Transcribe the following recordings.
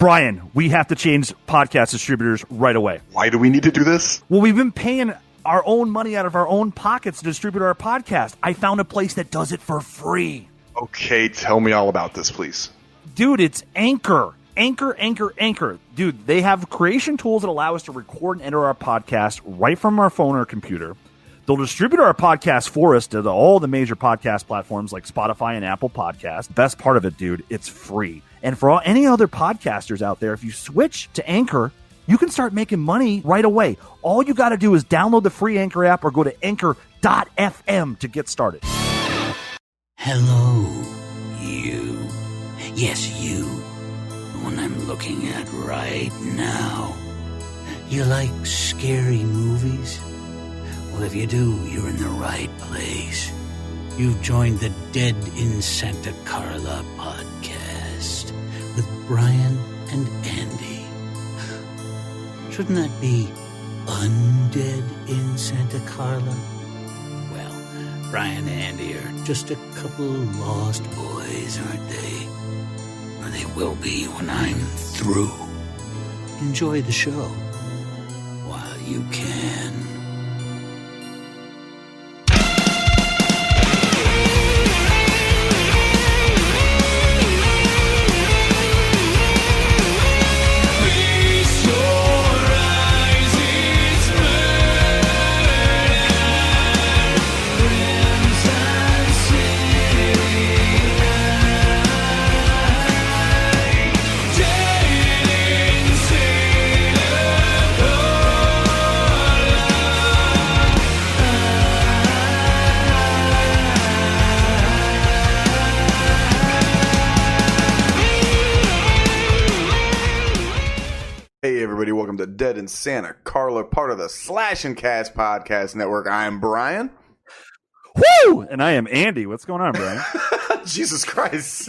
Brian, we have to change podcast distributors right away. Why do we need to do this? Well, we've been paying our own money out of our own pockets to distribute our podcast. I found a place that does it for free. Okay, tell me all about this, please. Dude, it's Anchor. Anchor. Dude, they have creation tools that allow us to record and enter our podcast right from our phone or computer. They'll distribute our podcast for us to all the major podcast platforms like Spotify and Apple Podcasts. Best part of it, dude, it's free. And for any other podcasters out there, if you switch to Anchor, you can start making money right away. All you got to do is download the free Anchor app or go to anchor.fm to get started. Hello, you. Yes, you. The one I'm looking at right now. You like scary movies? Well, if you do, you're in the right place. You've joined the Dead in Santa Carla podcast with Brian and Andy. Shouldn't that be Undead in Santa Carla? Well, Brian and Andy are just a couple lost boys, aren't they? Or they will be when I'm through. Enjoy the show while you can. Hey everybody, welcome to Dead in Santa Carla, part of the Slash and Cast Podcast Network. I'm Brian. Woo! And I am Andy. What's going on, Brian? Jesus Christ.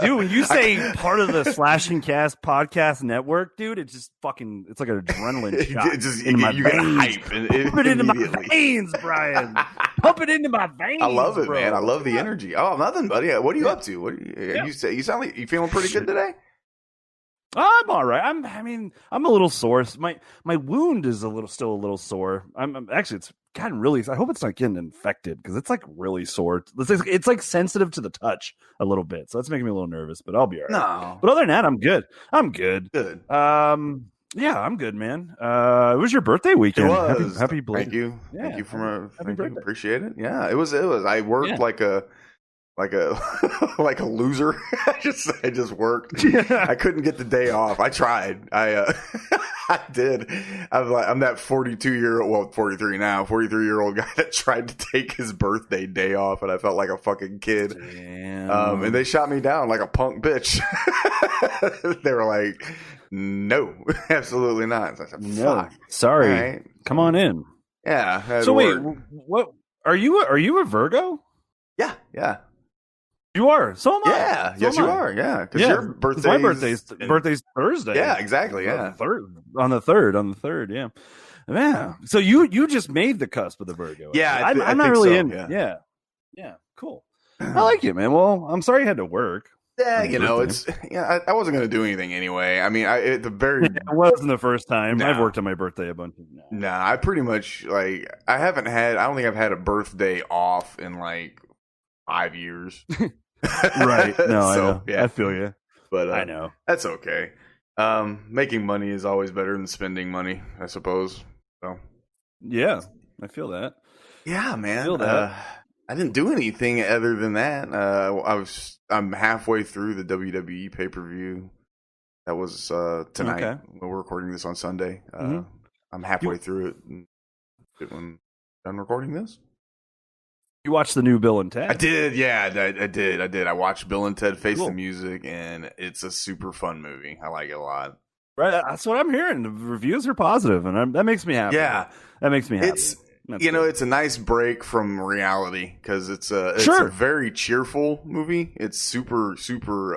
Dude, when you say part of the Slash and Cast Podcast Network, dude, it's just fucking, it's like an adrenaline shot. You get hype. Pump it into my veins, Brian. Pump it into my veins. I love it, bro. man. I love the energy. Oh, nothing, buddy. What are you up to? You sound like you feeling pretty good today? I'm all right. I'm a little sore. My wound is still a little sore. I'm actually, it's gotten really. I hope it's not getting infected because it's like really sore. It's like sensitive to the touch a little bit, so that's making me a little nervous. But I'll be all right. No, but other than that, I'm good. Good. Yeah, I'm good, man. It was your birthday weekend. It was. Happy belated. Thank you. Yeah. Thank you for Happy birthday. Appreciate it. Yeah, it was. I worked like a like a loser. I just worked. Yeah. I couldn't get the day off. I tried. I did. I'm that 43-year-old guy that tried to take his birthday day off, and I felt like a fucking kid. Damn. And they shot me down like a punk bitch. They were like, "No, absolutely not." So I said, No, fuck. sorry. Right. Come on in. Yeah. So wait, what are you? Are you a Virgo? Yeah. You are. So am I. Yeah. So Yes, am you I. are. Yeah. Because Yeah, your 'cause my birthday's Thursday. Yeah, exactly. Yeah. On the third. Yeah. Yeah. So you just made the cusp of the Virgo. Yeah, actually. I I'm not think really so, in. yeah. Yeah. Cool. I like it, man. Well, I'm sorry you had to work. Yeah, on your birthday. I wasn't going to do anything anyway. I mean, it wasn't the first time. No. I've worked on my birthday a bunch. Nah, I pretty much I don't think I've had a birthday off in like 5 years. Right. No, I So, know. yeah. I feel you. But I know. that's okay. Making money is always better than spending money, I suppose. So Yeah, I feel that. yeah, man. Feel that. I didn't do anything other than that. I'm halfway through the WWE pay-per-view. That was tonight. Okay. We're recording this on Sunday. Mhm. I'm halfway through it. And when done recording this. You watched the new Bill and Ted. I did, yeah, I did. I watched Bill and Ted Face Cool. the Music, and it's a super fun movie. I like it a lot. Right, that's what I'm hearing. The reviews are positive, and that makes me happy. Yeah, that makes me happy. it's That's you know, good. it's a nice break from reality because it's a very cheerful movie. It's super super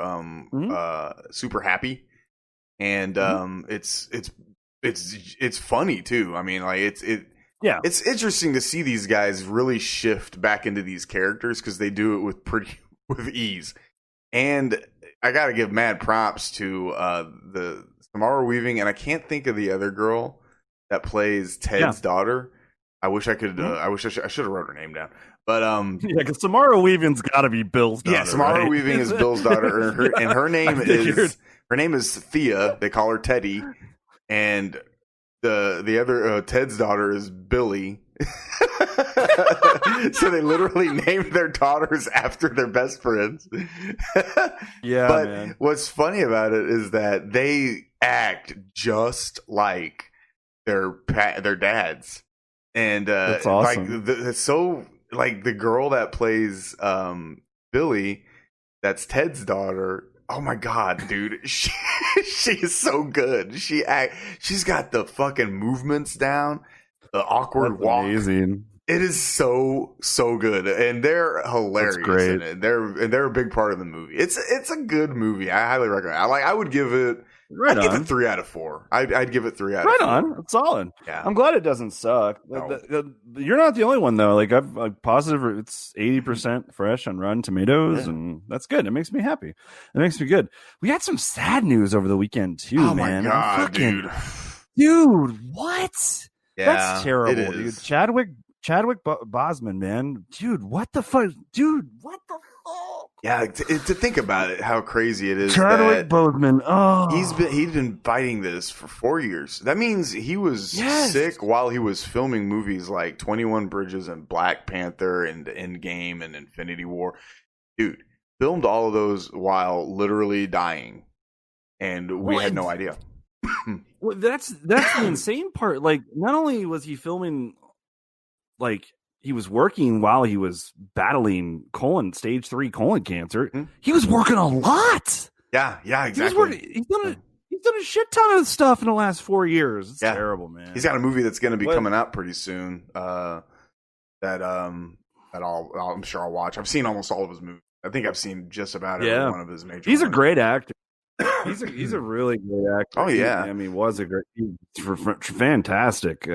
happy, and it's funny too. I mean, like it's interesting to see these guys really shift back into these characters because they do it with ease. And I got to give mad props to the Samara Weaving, and I can't think of the other girl that plays Ted's daughter. I wish I could. I should have wrote her name down. But yeah, because Samara Weaving's got to be Bill's daughter. Yeah, Samara right? Weaving is Bill's daughter, and her name is Thea. They call her Teddy, and the other Ted's daughter is Billy. So they literally named their daughters after their best friends. Yeah, but man. What's funny about it is that they act just like their dads, and that's awesome. Like the girl that plays Billy, that's Ted's daughter. Oh my god, dude, she is so good. She's got the fucking movements down, the awkward walk. Amazing. It is so good, and they're hilarious. That's great. And they're a big part of the movie. It's a good movie. I highly recommend. I would give it. I'd give it 3 out of 4. I'd give it 3 out of 4. Right on. It's solid. Yeah. I'm glad it doesn't suck. No. You're not the only one though. Like I'm positive it's 80% fresh on Rotten Tomatoes, and that's good. It makes me happy. It makes me good. We had some sad news over the weekend too, oh man. My god, dude, what? Yeah, that's terrible, dude. Chadwick Boseman, man. Dude, what the fuck? Dude, what the fuck? Yeah, to think about it, how crazy it is. Chadwick Boseman. Oh, he's been fighting this for 4 years. That means he was sick while he was filming movies like 21 Bridges and Black Panther and Endgame and Infinity War. Dude, filmed all of those while literally dying, and we had no idea. Well, that's the insane part. Like, not only was he filming, like, he was working while he was battling stage 3 colon cancer. Mm-hmm. He was working a lot. Yeah, exactly. He's done a shit ton of stuff in the last 4 years. It's terrible, man. He's got a movie that's going to be coming out pretty soon. That I'm sure I'll watch. I've seen almost all of his movies. I think I've seen just about every one of his major. He's a great actor. He's a really great actor. Oh yeah, fantastic.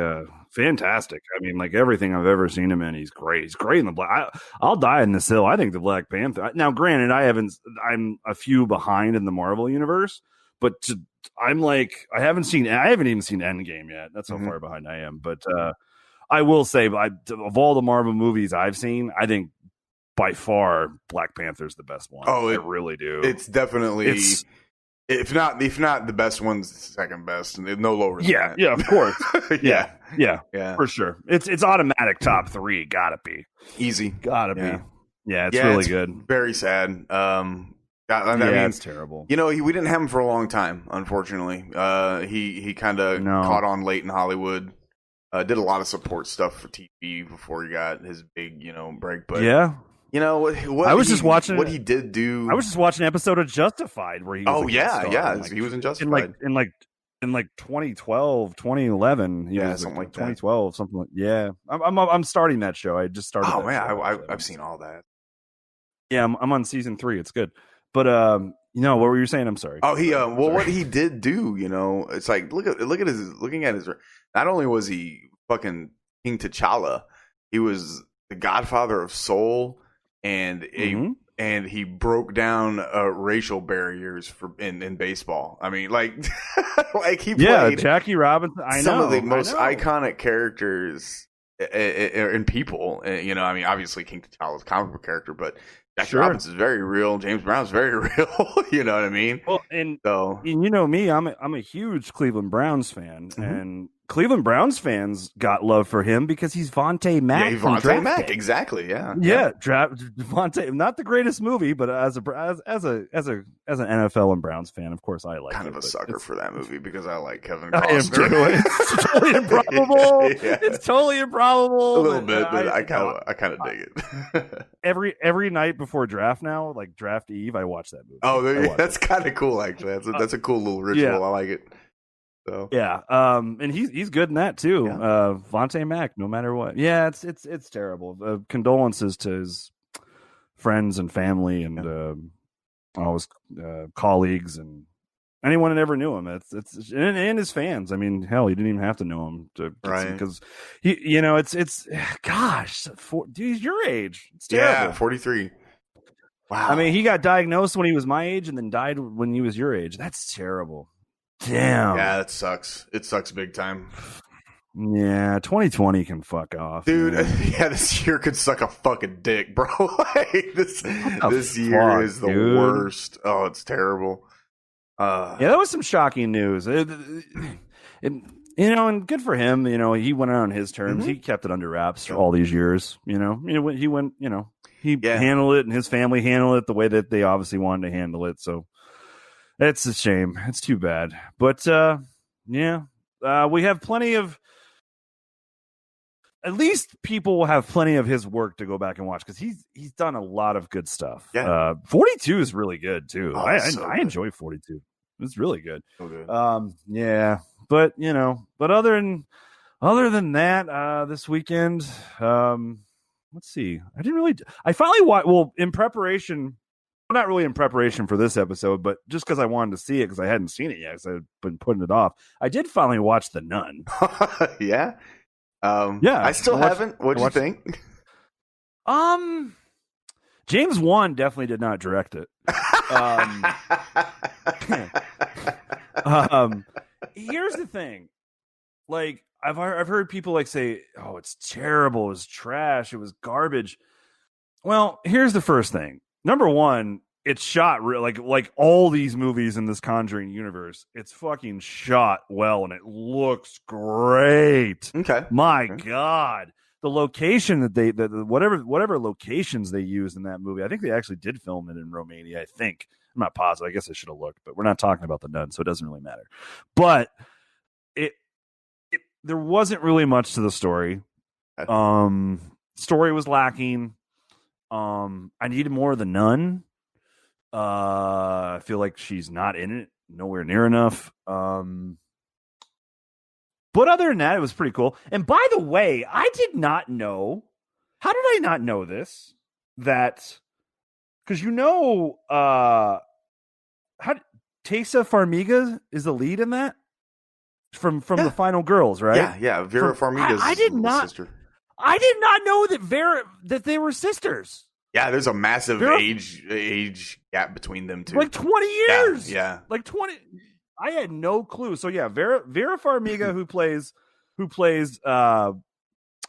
Fantastic. I mean, like everything I've ever seen him in, he's great. He's great in the Black. I'll die in this hill. I think the Black Panther. Now, granted, I'm a few behind in the Marvel universe, but I haven't even seen Endgame yet. That's how far behind I am. But I will say, of all the Marvel movies I've seen, I think by far Black Panther's the best one. Oh, I really do. It's definitely. If not the best one's the second best, and no lower than that. Yeah, of course. yeah, for sure. It's automatic top 3. Gotta be easy. Gotta be. Yeah, it's really good. Very sad. I mean, it's terrible. You know, we didn't have him for a long time, unfortunately. He kind of caught on late in Hollywood. Did a lot of support stuff for TV before he got his big, break. But you know what? What he did do. I was just watching an episode of Justified where he was. Oh yeah. He was in Justified in 2012, 2011. Something like 2012, something like. Yeah, I'm starting that show. I just started. Oh man, I've seen all that. Yeah, I'm on season 3. It's good, but what were you saying? I'm sorry. Oh, what he did do, it's like looking at his. Not only was he fucking King T'Challa, he was the Godfather of Soul. And he broke down racial barriers in baseball. I mean, like he played Jackie Robinson. Some of the most iconic characters in people. I mean, obviously King T'Challa's a comic book character, but Jackie Robinson is very real. James Brown's very real. You know what I mean? Well, and you know me, I'm a huge Cleveland Browns fan, and Cleveland Browns fans got love for him because he's Vontae Mack. Yeah, Vontae Mack, exactly. Yeah. Vontae, not the greatest movie, but as an NFL and Browns fan, of course, I like. Kind of a sucker for that movie because I like Kevin Costner. I am too. It's totally improbable. It's totally improbable. A little bit, but I kind of dig it. every night before draft now, like draft eve, I watch that movie. Oh, that's kind of cool. Actually, that's a cool little ritual. Yeah. I like it. So. Yeah, and he's good in that too. Yeah. Vontae Mack, no matter what. Yeah, it's terrible. Condolences to his friends and family and all his colleagues and anyone that ever knew him. It's and his fans. I mean, hell, he didn't even have to know him because he, it's gosh, dude, he's your age. It's terrible. Yeah, 43. Wow. I mean, he got diagnosed when he was my age and then died when he was your age. That's terrible. Damn. Yeah, that sucks. It sucks big time. Yeah, 2020 can fuck off, dude. man. Yeah, this year could suck a fucking dick, bro. Like, this year fuck, is the dude? worst. Oh, it's terrible. Yeah, that was some shocking news. And good for him. He went out on his terms. Mm-hmm. He kept it under wraps for all these years. He handled it, and his family handled it the way that they obviously wanted to handle it. So it's a shame. It's too bad. But we have plenty of. At least people will have plenty of his work to go back and watch because he's done a lot of good stuff. Yeah. 42 is really good too. Oh, I enjoy 42. It's really good. So good. Yeah, but other than that, this weekend, let's see. I finally watched. Well, in preparation. Well, not really in preparation for this episode, but just because I wanted to see it because I hadn't seen it yet because I'd been putting it off. I did finally watch The Nun. Yeah. Yeah, I still haven't. What'd you think? James Wan definitely did not direct it. Here's the thing. Like I've heard people like say, "Oh, it's terrible. It was trash. It was garbage." Well, here's the first thing. Number one, it's shot like all these movies in this Conjuring universe. It's fucking shot well, and it looks great. Okay. My God, the location that whatever locations they used in that movie, I think they actually did film it in Romania. I think. I'm not positive. I guess I should have looked, but we're not talking about The Nun, so it doesn't really matter. But there wasn't really much to the story. Story was lacking. I needed more of The Nun. I feel like she's not in it, nowhere near enough. But other than that, it was pretty cool. And by the way, I did not know. How did I not know this? That because Tessa Farmiga is the lead in that from the Final Girls, right? Yeah. Vera Farmiga's sister. I did not know that they were sisters. Yeah, there's a massive age gap between them two. Like 20 years. Yeah. Like 20. I had no clue. So yeah, Vera Farmiga who plays the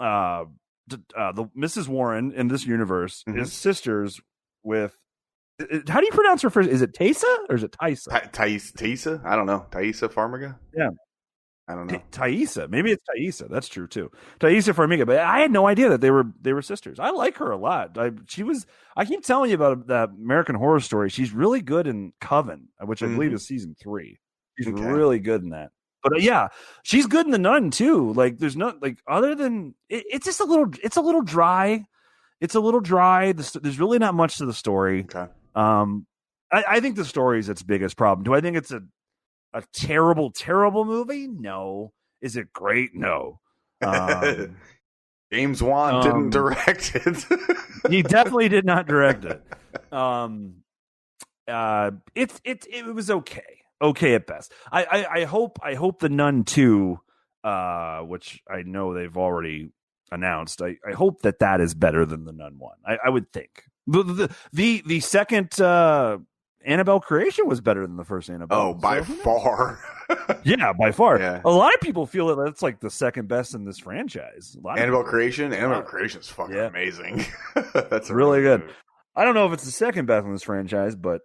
Mrs. Warren in this universe is sisters with how do you pronounce her first? Is it Tessa or is it Thaisa? Thaisa? I don't know. Thaisa Farmiga? Yeah. I don't know. Thaisa. Maybe it's Thaisa. That's true too. Thaisa Farmiga. But I had no idea that they were sisters. I like her a lot. I keep telling you about the American Horror Story. She's really good in Coven, which I believe is season 3. She's really good in that. But yeah, she's good in The Nun too. Like there's not like other than it's just a little dry. It's a little dry. There's really not much to the story. Okay. I think the story is its biggest problem. Do I think it's a terrible movie? No. Is it great? No. James Wan didn't direct it. He definitely did not direct it. It was okay at best. I hope The Nun 2, which I know they've already announced. I hope that is better than The Nun 1. I would think the second Annabelle creation was better than the first Annabelle. Oh, by far. Yeah, by far. Yeah. A lot of people feel that that's like the second best in this franchise. Annabelle creation is fucking amazing. That's really good. I don't know if it's the second best in this franchise, but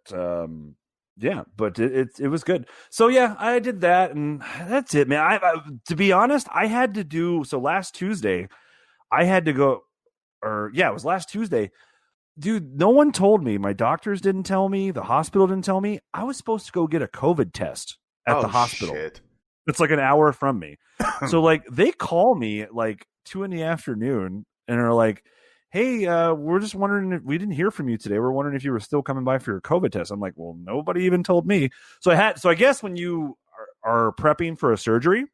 yeah, but it was good. So yeah, I did that, and that's it, man. I to be honest, I had to do so last Tuesday. I had to go, it was last Tuesday. Dude, no one told me. My doctors didn't tell me. The hospital didn't tell me. I was supposed to go get a COVID test at the hospital. Shit. It's like an hour from me. So like they call me at like 2 PM and are like, "Hey, we're just wondering if we didn't hear from you today. We're wondering if you were still coming by for your COVID test." I'm like, "Well, nobody even told me." So I guess when you are prepping for a surgery,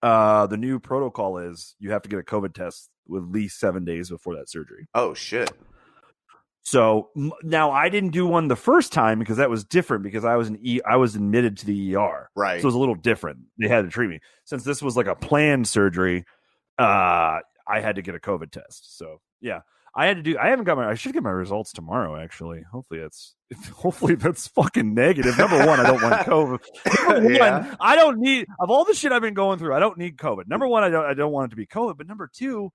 the new protocol is you have to get a COVID test at least 7 days before that surgery. Oh shit. So now I didn't do one the first time because that was different because I was admitted to the ER. Right. So it was a little different. They had to treat me. Since this was like a planned surgery, I had to get a COVID test. So yeah, I haven't got I should get my results tomorrow, actually. Hopefully that's fucking negative. Number one, I don't want COVID. Number one, I don't need, of all the shit I've been going through, I don't need COVID. Number one, I don't want it to be COVID, but number two,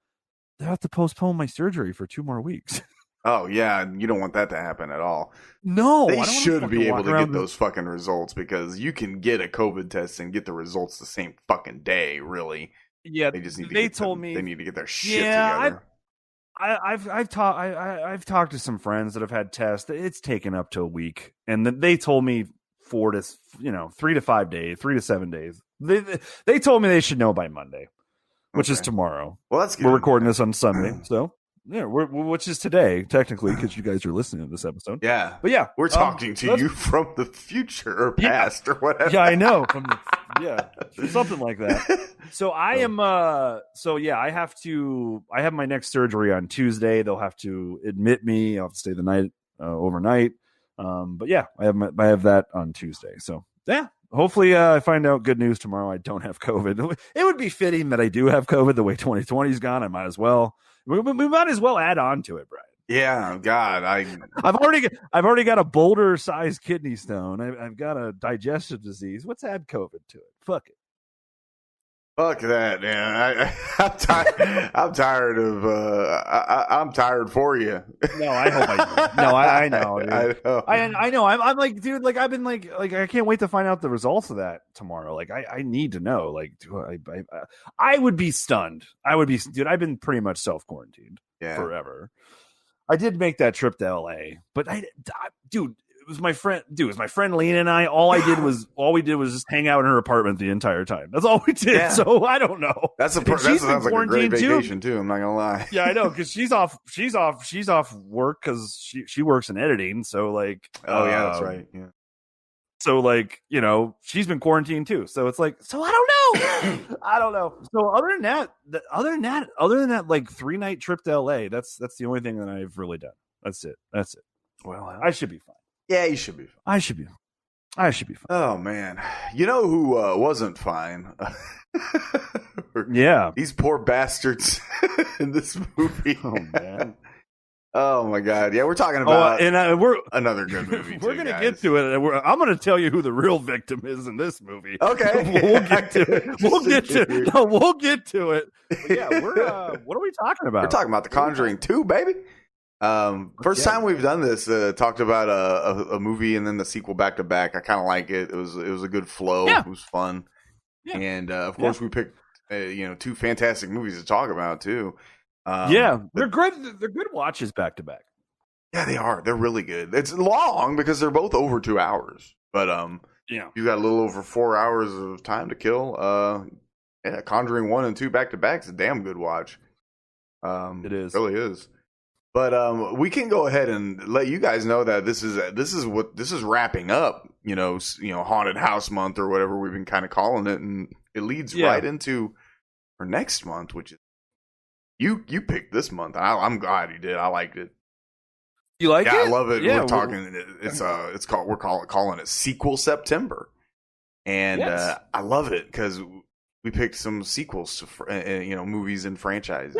they have to postpone my surgery for 2 more weeks. Oh yeah, you don't want that to happen at all. No, they should be able to get those fucking results, because you can get a COVID test and get the results the same fucking day. Really? Yeah, they just need. They told me they need to get their shit together. I've talked to some friends that have had tests. It's taken up to a week, and they told me 3 to 5 days, 3 to 7 days. They told me they should know by Monday, which is tomorrow. Well, that's good. We're recording this on Sunday, so. Yeah, which is today, technically, because you guys are listening to this episode. Yeah. But yeah. We're talking to you from the future or past or whatever. Yeah, I know. Something like that. So I am, I have my next surgery on Tuesday. They'll have to admit me. I'll have to stay the night, overnight. But yeah, I have that on Tuesday. So yeah, hopefully I find out good news tomorrow. I don't have COVID. It would be fitting that I do have COVID. The way 2020's gone, I might as well. We might as well add on to it, Brian. Yeah, God, I've already got a boulder-sized kidney stone. I've got a digestive disease. Let's add COVID to it. Fuck it. Fuck that, man. I'm tired of. I'm tired for you. No, I hope I do. No, I know. Dude. I know. I'm like, dude. Like, I've been like I can't wait to find out the results of that tomorrow. Like, I need to know. Like, I would be stunned. Dude. I've been pretty much self-quarantined forever. I did make that trip to LA, but dude. It was my friend. Dude, it was my friend Lena and I. All we did was just hang out in her apartment the entire time. That's all we did. Yeah. So I don't know. That sounds like a great vacation too. I'm not gonna lie. Yeah, I know, because she's off work because she works in editing. So like, yeah, that's right. Yeah. So like, she's been quarantined too. So it's like, so I don't know. I don't know. So other than that, like 3-night trip to LA, that's the only thing that I've really done. That's it. Well, I should be fine. Yeah, you should be fine. I should be fine. Oh, man. You know who wasn't fine? Yeah. These poor bastards in this movie. Oh, man. Oh, my God. Yeah, we're talking about we're another good movie, We're going to get to it. I'm going to tell you who the real victim is in this movie. Okay. We'll get to it. We'll get to it. But yeah, what are we talking about? We're talking about The Conjuring 2, baby. First time we've done this, talked about a movie and then the sequel back to back. I kind of like it. It was a good flow. Yeah. It was fun. Yeah. And of course we picked 2 fantastic movies to talk about too. They're good. They're good watches back to back. Yeah, they are. They're really good. It's long because they're both over 2 hours. But you got a little over 4 hours of time to kill. Conjuring 1 and 2 back to back is a damn good watch. It is. It really is. But we can go ahead and let you guys know that this is wrapping up, Haunted House Month or whatever we've been kind of calling it, and it leads right into our next month, which is you picked this month. I'm glad you did. I liked it. You like it? Yeah, I love it. Yeah, we're talking. We're calling it Sequel September, and I love it because we picked some sequels to movies and franchises.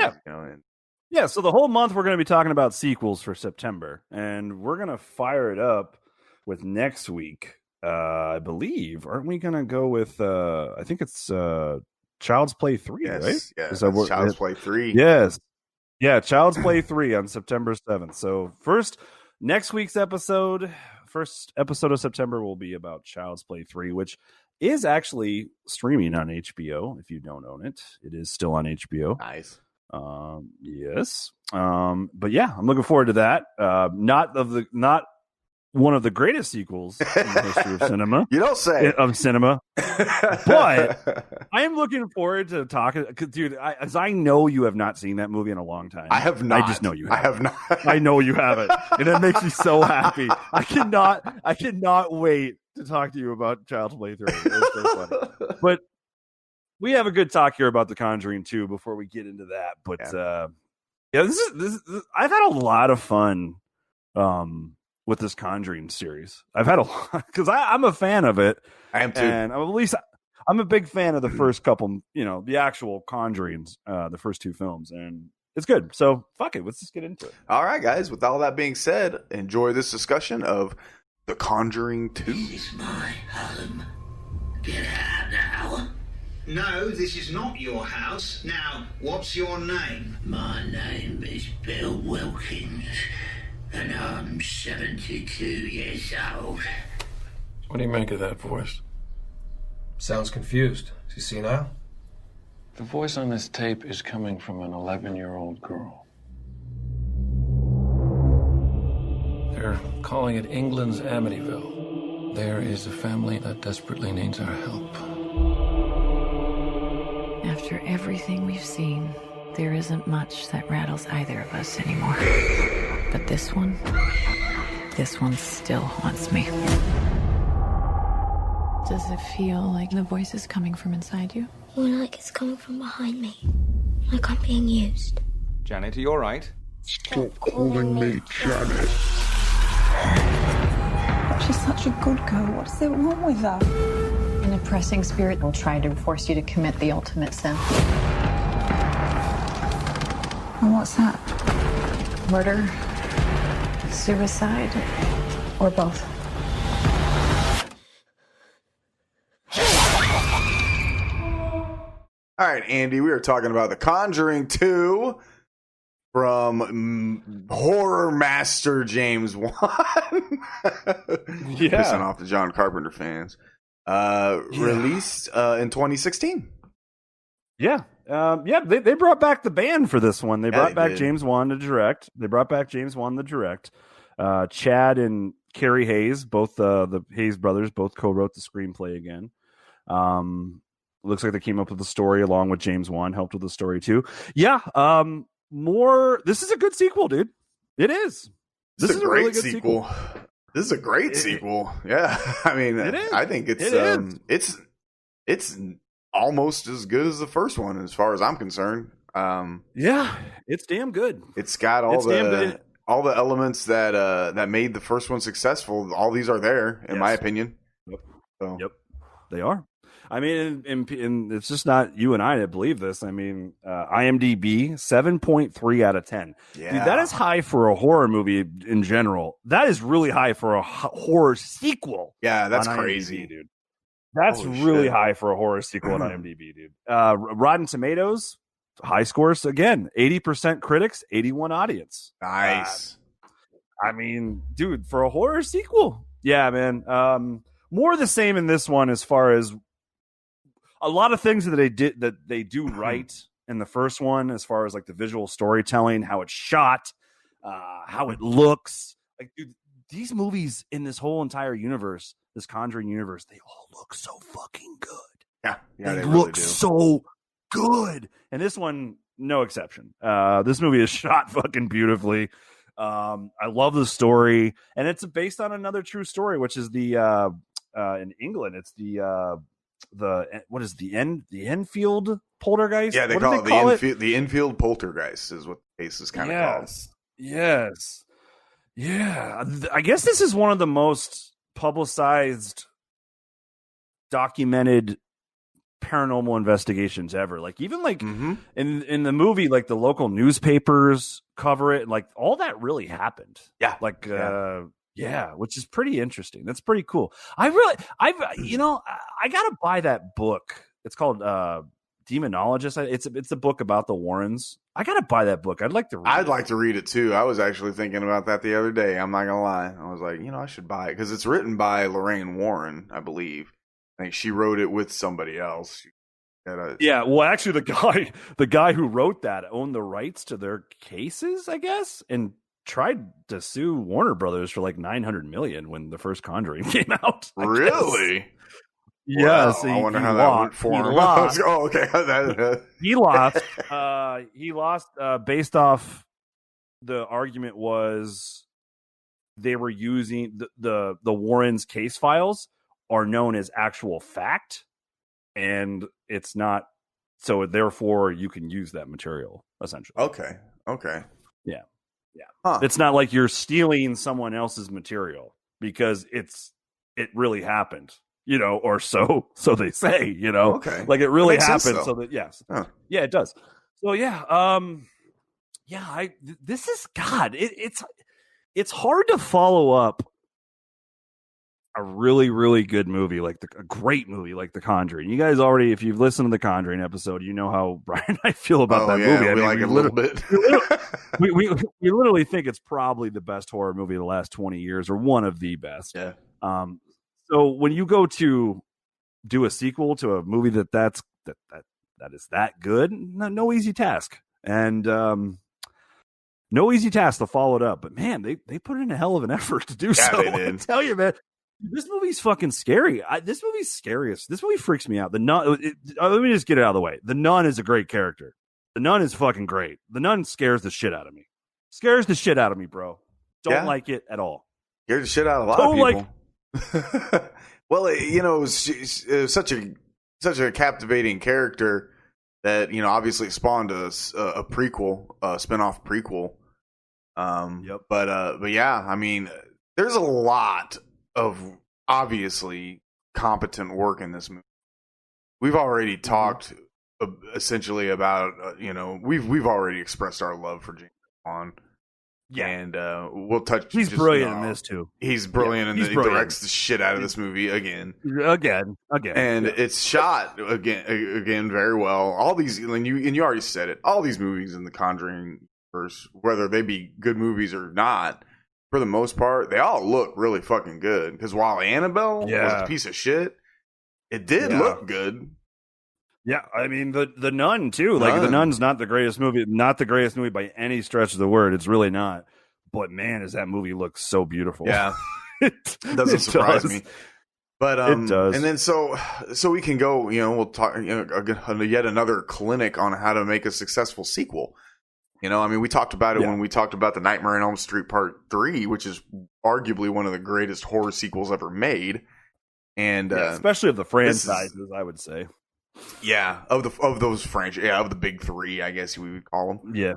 Yeah, so the whole month we're going to be talking about sequels for September, and we're going to fire it up with next week, I believe. Aren't we going to go with, I think it's Child's Play 3, right? Yes, Child's Play 3. Yes. Yeah, Child's Play 3 on September 7th. So first episode of September will be about Child's Play 3, which is actually streaming on HBO. If you don't own it, it is still on HBO. Nice. Yes. But yeah, I'm looking forward to that. Not one of the greatest sequels in the history of cinema. You don't say. Of cinema. But I am looking forward to talking, dude, as I know you have not seen that movie in a long time. I have not. I just know you have. I have not. I know you haven't. And that makes me so happy. I cannot wait to talk to you about Child's Play 3. It's so funny. But we have a good talk here about The Conjuring 2 before we get into that. But this is I've had a lot of fun with this Conjuring series. I've had a lot because I'm a fan of it. I am too. And at least I'm a big fan of the first couple, the actual Conjurings, the first 2 films. And It's good. So fuck it. Let's just get into it. All right, guys. With all that being said, enjoy this discussion of The Conjuring 2. This is my home. Get out now. No, this is not your house. Now, what's your name? My name is Bill Wilkins, and I'm 72 years old. What do you make of that voice? Sounds confused. Is he senile? The voice on this tape is coming from an 11-year-old girl. They're calling it England's Amityville. There is a family that desperately needs our help. After everything we've seen, there isn't much that rattles either of us anymore. But this one still haunts me. Does it feel like the voice is coming from inside you? More like it's coming from behind me. Like I'm being used. Janet, are you alright? Stop calling me Janet. She's such a good girl. What's there wrong with her? An oppressing spirit will try to force you to commit the ultimate sin. And what's that? Murder, suicide, or both. All right, Andy, we were talking about The Conjuring 2 from horror master James Wan. Pissing off the John Carpenter fans. Released in 2016. Yeah. They brought back the band for this one. They brought back did. James Wan to direct. Chad and Carrie Hayes, both the Hayes brothers, both co-wrote the screenplay again. Looks like they came up with the story along with James Wan, helped with the story too. Yeah. This is a good sequel, dude. It is. This is a great really good sequel. This is a great sequel. Yeah. I mean, I think it's almost as good as the first one as far as I'm concerned. Yeah, it's damn good. It's got all the elements that made the first one successful. All these are there, in my opinion. Yep. So. Yep, they are. I mean, and it's just not you and I that believe this. I mean, IMDb 7.3 out of 10. Yeah. Dude, that is high for a horror movie in general. That is really high for a horror sequel. Yeah, that's IMDb, crazy, dude. That's Holy really shit. high for a horror sequel on IMDb, dude. Rotten Tomatoes, high scores again. 80% critics, 81 audience. Nice. I mean, dude, for a horror sequel, yeah, man. More of the same in this one as far as a lot of things that they do right in the first one, as far as like the visual storytelling, how it's shot, how it looks. Like, dude, these movies in this whole entire universe, this Conjuring universe, they all look so fucking good. Yeah, they really look do. so good. And this one, no exception. This movie is shot fucking beautifully. I love the story, and it's based on another true story, which is the in England, it's the what is the Enfield poltergeist? Yeah, they call it the Enfield poltergeist is what the case is kind of called. Yes. Yeah. I guess this is one of the most publicized, documented paranormal investigations ever. Like, even like in the movie, like the local newspapers cover it, like all that really happened. Yeah. Like yeah, which is pretty interesting. That's pretty cool. I gotta buy that book. It's called Demonologist. It's a book about the Warrens. I gotta buy that book. I'd like to read it too. I was actually thinking about that the other day. I'm not gonna lie. I was like, I should buy it because it's written by Lorraine Warren, I believe. I think she wrote it with somebody else. Yeah, well, actually, the guy who wrote that owned the rights to their cases, I guess, and tried to sue Warner Brothers for like $900 million when the first Conjuring came out. Really? Yes. Wow, I wonder how that went for him. Lost. Oh, okay. He lost. He lost based off the argument was they were using the Warrens case files are known as actual fact, and it's not. So therefore, you can use that material essentially. Okay. Yeah. Huh. It's not like you're stealing someone else's material because it really happened, or so they say, Okay. like it really happened. Sense, so that, yes. Huh. Yeah, it does. So yeah. Yeah, this is God. It's hard to follow up a really, really good movie, like a great movie like The Conjuring. You guys already, if you've listened to the Conjuring episode, you know how Brian and I feel about that movie. We like it a little bit. we literally think it's probably the best horror movie of the last 20 years, or one of the best. Yeah. So when you go to do a sequel to a movie that is that good, no easy task, and no easy task to follow it up. But man, they put in a hell of an effort to do so. They did. I tell you, man. This movie's fucking scary. This movie's scariest. This movie freaks me out. The Nun. Let me just get it out of the way. The Nun is a great character. The Nun is fucking great. The Nun scares the shit out of me. Scares the shit out of me, bro. Don't like it at all. Scared the shit out of a lot of people. Well, it was such a captivating character that obviously spawned a prequel, a spinoff prequel. Yep. But yeah, I mean, there's a lot of obviously competent work in this movie. We've already talked essentially about we've already expressed our love for James Wan. Yeah. And we'll touch. He's brilliant in this too. He's brilliant, and he directs the shit out of this movie again. And it's shot again very well. All these, and you already said it. All these movies in the Conjuring verse, whether they be good movies or not, for the most part, they all look really fucking good. Because while Annabelle was a piece of shit, it did look good. Yeah, I mean the Nun too. Like the Nun's not the greatest movie by any stretch of the word. It's really not. But man, does that movie look so beautiful? Yeah, it doesn't surprise me. But it does. And then so we can go. We'll talk. Yet another clinic on how to make a successful sequel. I mean, we talked about it when we talked about the Nightmare on Elm Street Part 3, which is arguably one of the greatest horror sequels ever made, and especially of the franchises, I would say. Yeah, of those franchises, of the big three, I guess we would call them. Yeah.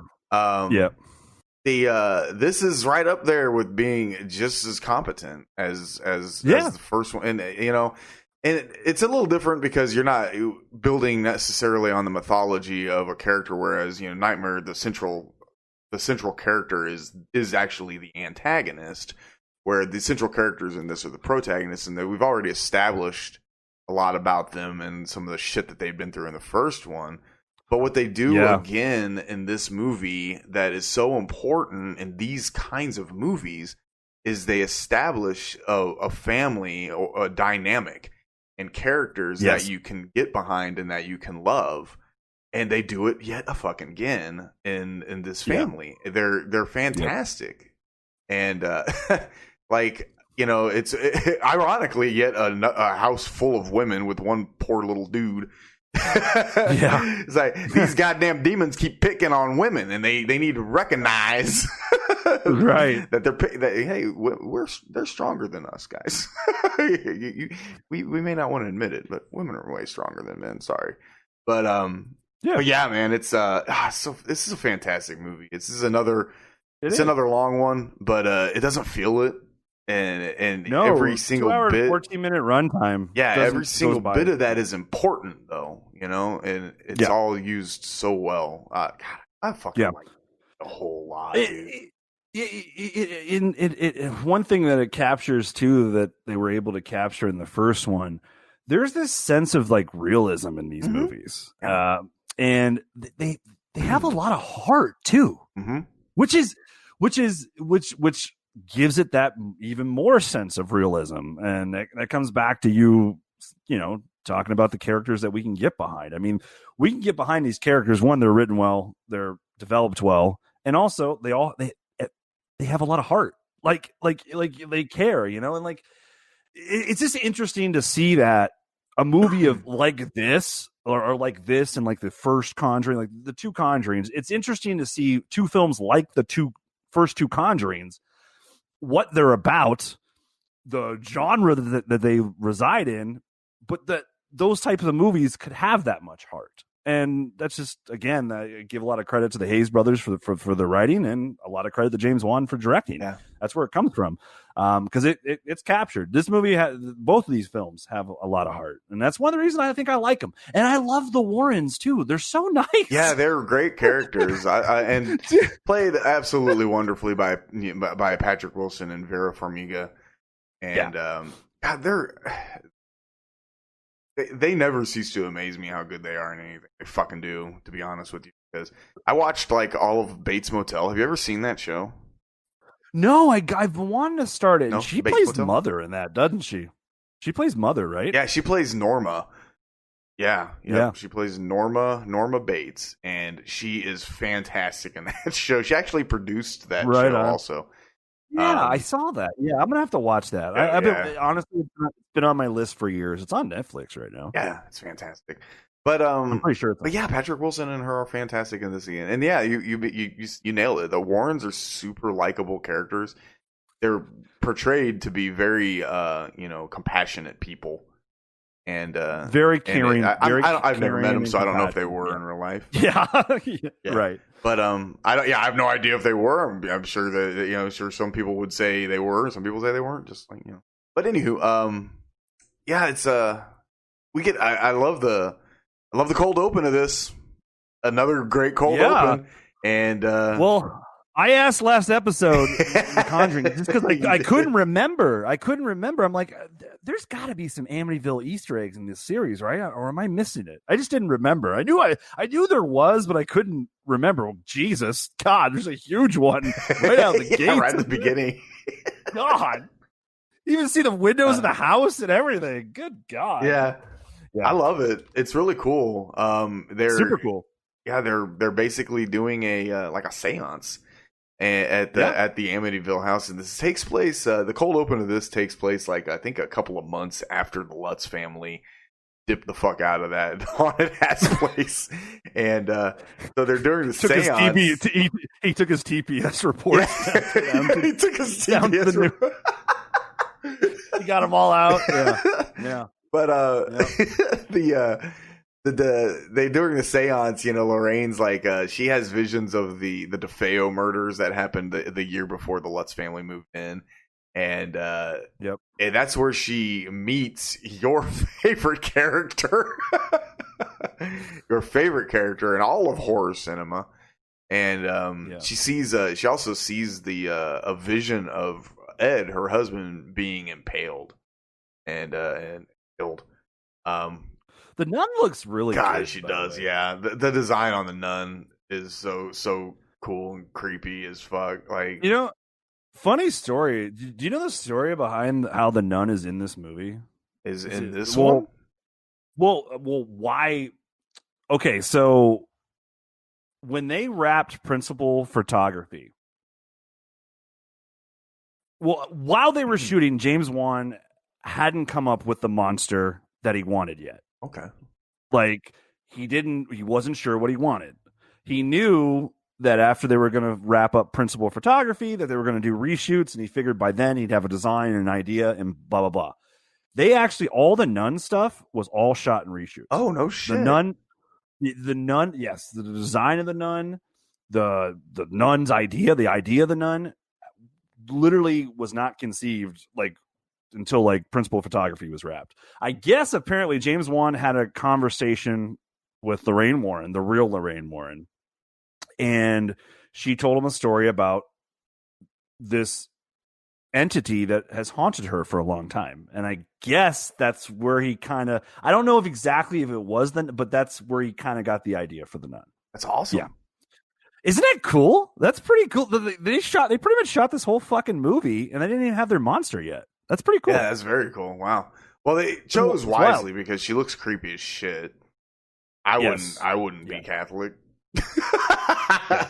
This is right up there with being just as competent as the first one, and and it's a little different because you're not building necessarily on the mythology of a character, whereas Nightmare, the central character is actually the antagonist, where the central characters in this are the protagonists, and that we've already established a lot about them and some of the shit that they've been through in the first one. But what they do again in this movie that is so important in these kinds of movies is they establish a family or a dynamic and characters that you can get behind and that you can love. And they do it yet a fucking again in this family. They're fantastic. And it's ironically yet a house full of women with one poor little dude. It's like these goddamn demons keep picking on women, and they need to recognize that they're stronger than us, guys. we may not want to admit it, but women are way stronger than men. Sorry, but man, it's so this is a fantastic movie. It's another long one, but it doesn't feel it. And every single 14-minute runtime. Yeah, every single bit of that is important, though. And it's all used so well. God, I fucking like it a whole lot. One thing that it captures too that they were able to capture in the first one, there's this sense of like realism in these movies, and they have a lot of heart too, which gives it that even more sense of realism. And that comes back to you talking about the characters that we can get behind. I mean, we can get behind these characters. One, they're written well, they're developed well, and also they have a lot of heart. Like they care, and like it's just interesting to see that a movie of like this or like this and like the first Conjuring, like the two Conjurings. It's interesting to see two films like the first two Conjurings, what they're about, the genre that they reside in, but that those types of movies could have that much heart. And that's just, again, I give a lot of credit to the Hayes brothers for the writing, and a lot of credit to James Wan for directing. Yeah. That's where it comes from, because it's captured. This movie, both of these films have a lot of heart, and that's one of the reasons I think I like them. And I love the Warrens too; they're so nice. Yeah, they're great characters, and played absolutely wonderfully by Patrick Wilson and Vera Farmiga. And God, they never cease to amaze me how good they are in anything they fucking do, to be honest with you. Because I watched like all of Bates Motel. Have you ever seen that show? No, I've wanted to start it. No? She Bates plays Motel? Mother in that, doesn't she? She plays Mother, right? Yeah, she plays Norma. Yeah. She plays Norma Bates, and she is fantastic in that show. She actually produced that show also. Yeah, I saw that. Yeah, I'm gonna have to watch that. I've been, honestly, it's been on my list for years. It's on Netflix right now. Yeah, it's fantastic. But I'm pretty sure. But yeah, Patrick Wilson and her are fantastic in this scene. And yeah, you nailed it. The Warrens are super likable characters. They're portrayed to be very compassionate people. And very caring. I've never met them, so I don't know if they were in real life. Yeah. Right. But I have no idea if they were. I'm sure that sure some people would say they were, some people say they weren't. Just like But anywho, it's I love the cold open of this. Another great cold open, and I asked last episode, The Conjuring, just because I couldn't remember. I'm like, there's got to be some Amityville Easter eggs in this series, right? Or am I missing it? I just didn't remember. I knew there was, but I couldn't remember. Oh, Jesus, God, there's a huge one right out the gate, right at the beginning. God, you even see the windows of the house and everything. Good God. Yeah, I love it. It's really cool. They're super cool. Yeah, they're basically doing a seance at the Amityville house, and this takes place. The cold open of this takes place I think a couple of months after the Lutz family dipped the fuck out of that haunted ass place, and so they're doing the seance. He took his TPS report. Yeah. He took his TPS report. He got them all out. Yeah. But they during the seance, Lorraine's she has visions of the DeFeo murders that happened the year before the Lutz family moved in, and and that's where she meets your favorite character, in all of horror cinema, and she also sees a vision of Ed, her husband, being impaled and killed. The nun looks really good. God, she does, yeah. The design on the nun is so cool and creepy as fuck. Funny story. Do you know the story behind how the nun is in this movie? Is in this one? Well, why? Okay, so when they wrapped Principal Photography, while they were shooting, James Wan hadn't come up with the monster that he wanted yet. Okay. He wasn't sure what he wanted. He knew that after they were going to wrap up Principal Photography, that they were going to do reshoots, and he figured by then he'd have a design and an idea and blah, blah, blah. They actually, all the nun stuff was all shot in reshoots. Oh, no shit. The nun, yes, the design of the nun, the nun's idea, the idea of the nun literally was not conceived until Principal Photography was wrapped. I guess apparently James Wan had a conversation with Lorraine Warren, the real Lorraine Warren, and she told him a story about this entity that has haunted her for a long time. And I guess that's where he I don't know if it was then, but that's where he kind of got the idea for the nun. That's awesome. Yeah. Isn't that cool? That's pretty cool. They pretty much shot this whole fucking movie, and they didn't even have their monster yet. That's pretty cool. Yeah, that's very cool. Wow. Well, they chose wisely because she looks creepy as shit. I wouldn't be Catholic. I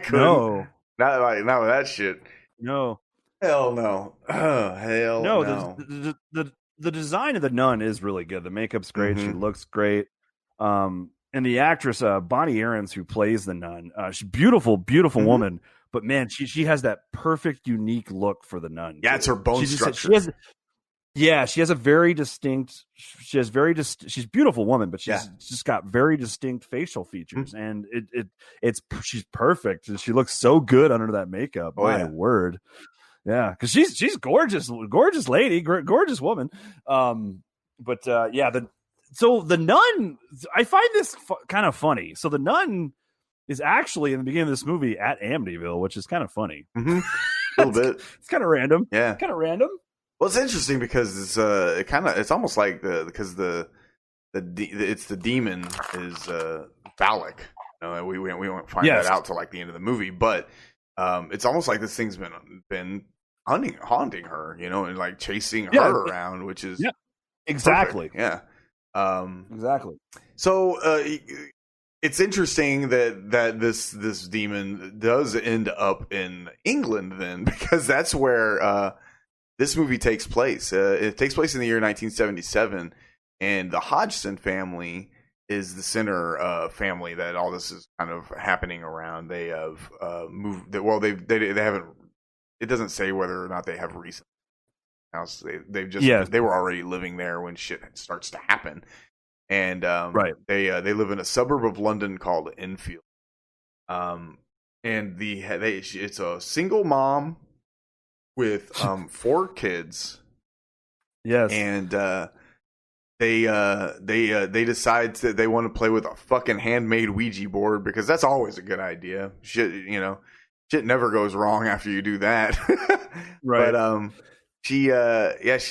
couldn't. No. Not with that shit. No. Hell no. Hell no. The design of the nun is really good. The makeup's great. Mm-hmm. She looks great. And the actress Bonnie Aarons, who plays the nun, she's beautiful mm-hmm. woman. But man, she has that perfect, unique look for the nun. Yeah, it's her bone structure. Yeah, she has a very distinct. She's a beautiful woman, but she's just got very distinct facial features, and it's she's perfect. And she looks so good under that makeup. My word, yeah, because she's gorgeous lady, gorgeous woman. But so the nun, I find this kind of funny. So the nun is actually in the beginning of this movie at Amityville, which is kind of funny. Mm-hmm. A little bit. It's kind of random. Yeah, kind of random. Well, it's interesting because it's almost like it's the demon is phallic. We won't find that out till like the end of the movie, but it's almost like this thing's been haunting her, and like chasing her around, which is exactly perfect. Exactly. So it's interesting that this demon does end up in England then, because that's where this movie takes place. It takes place in the year 1977, and the Hodgson family is the center family that all this is kind of happening around. They have moved. Well, they haven't. It doesn't say whether or not they have recent house. They were already living there when shit starts to happen, and they live in a suburb of London called Enfield. And it's a single mom with 4 kids. Yes. And they decide that they want to play with a fucking handmade Ouija board, because that's always a good idea. Shit never goes wrong after you do that. Right. But she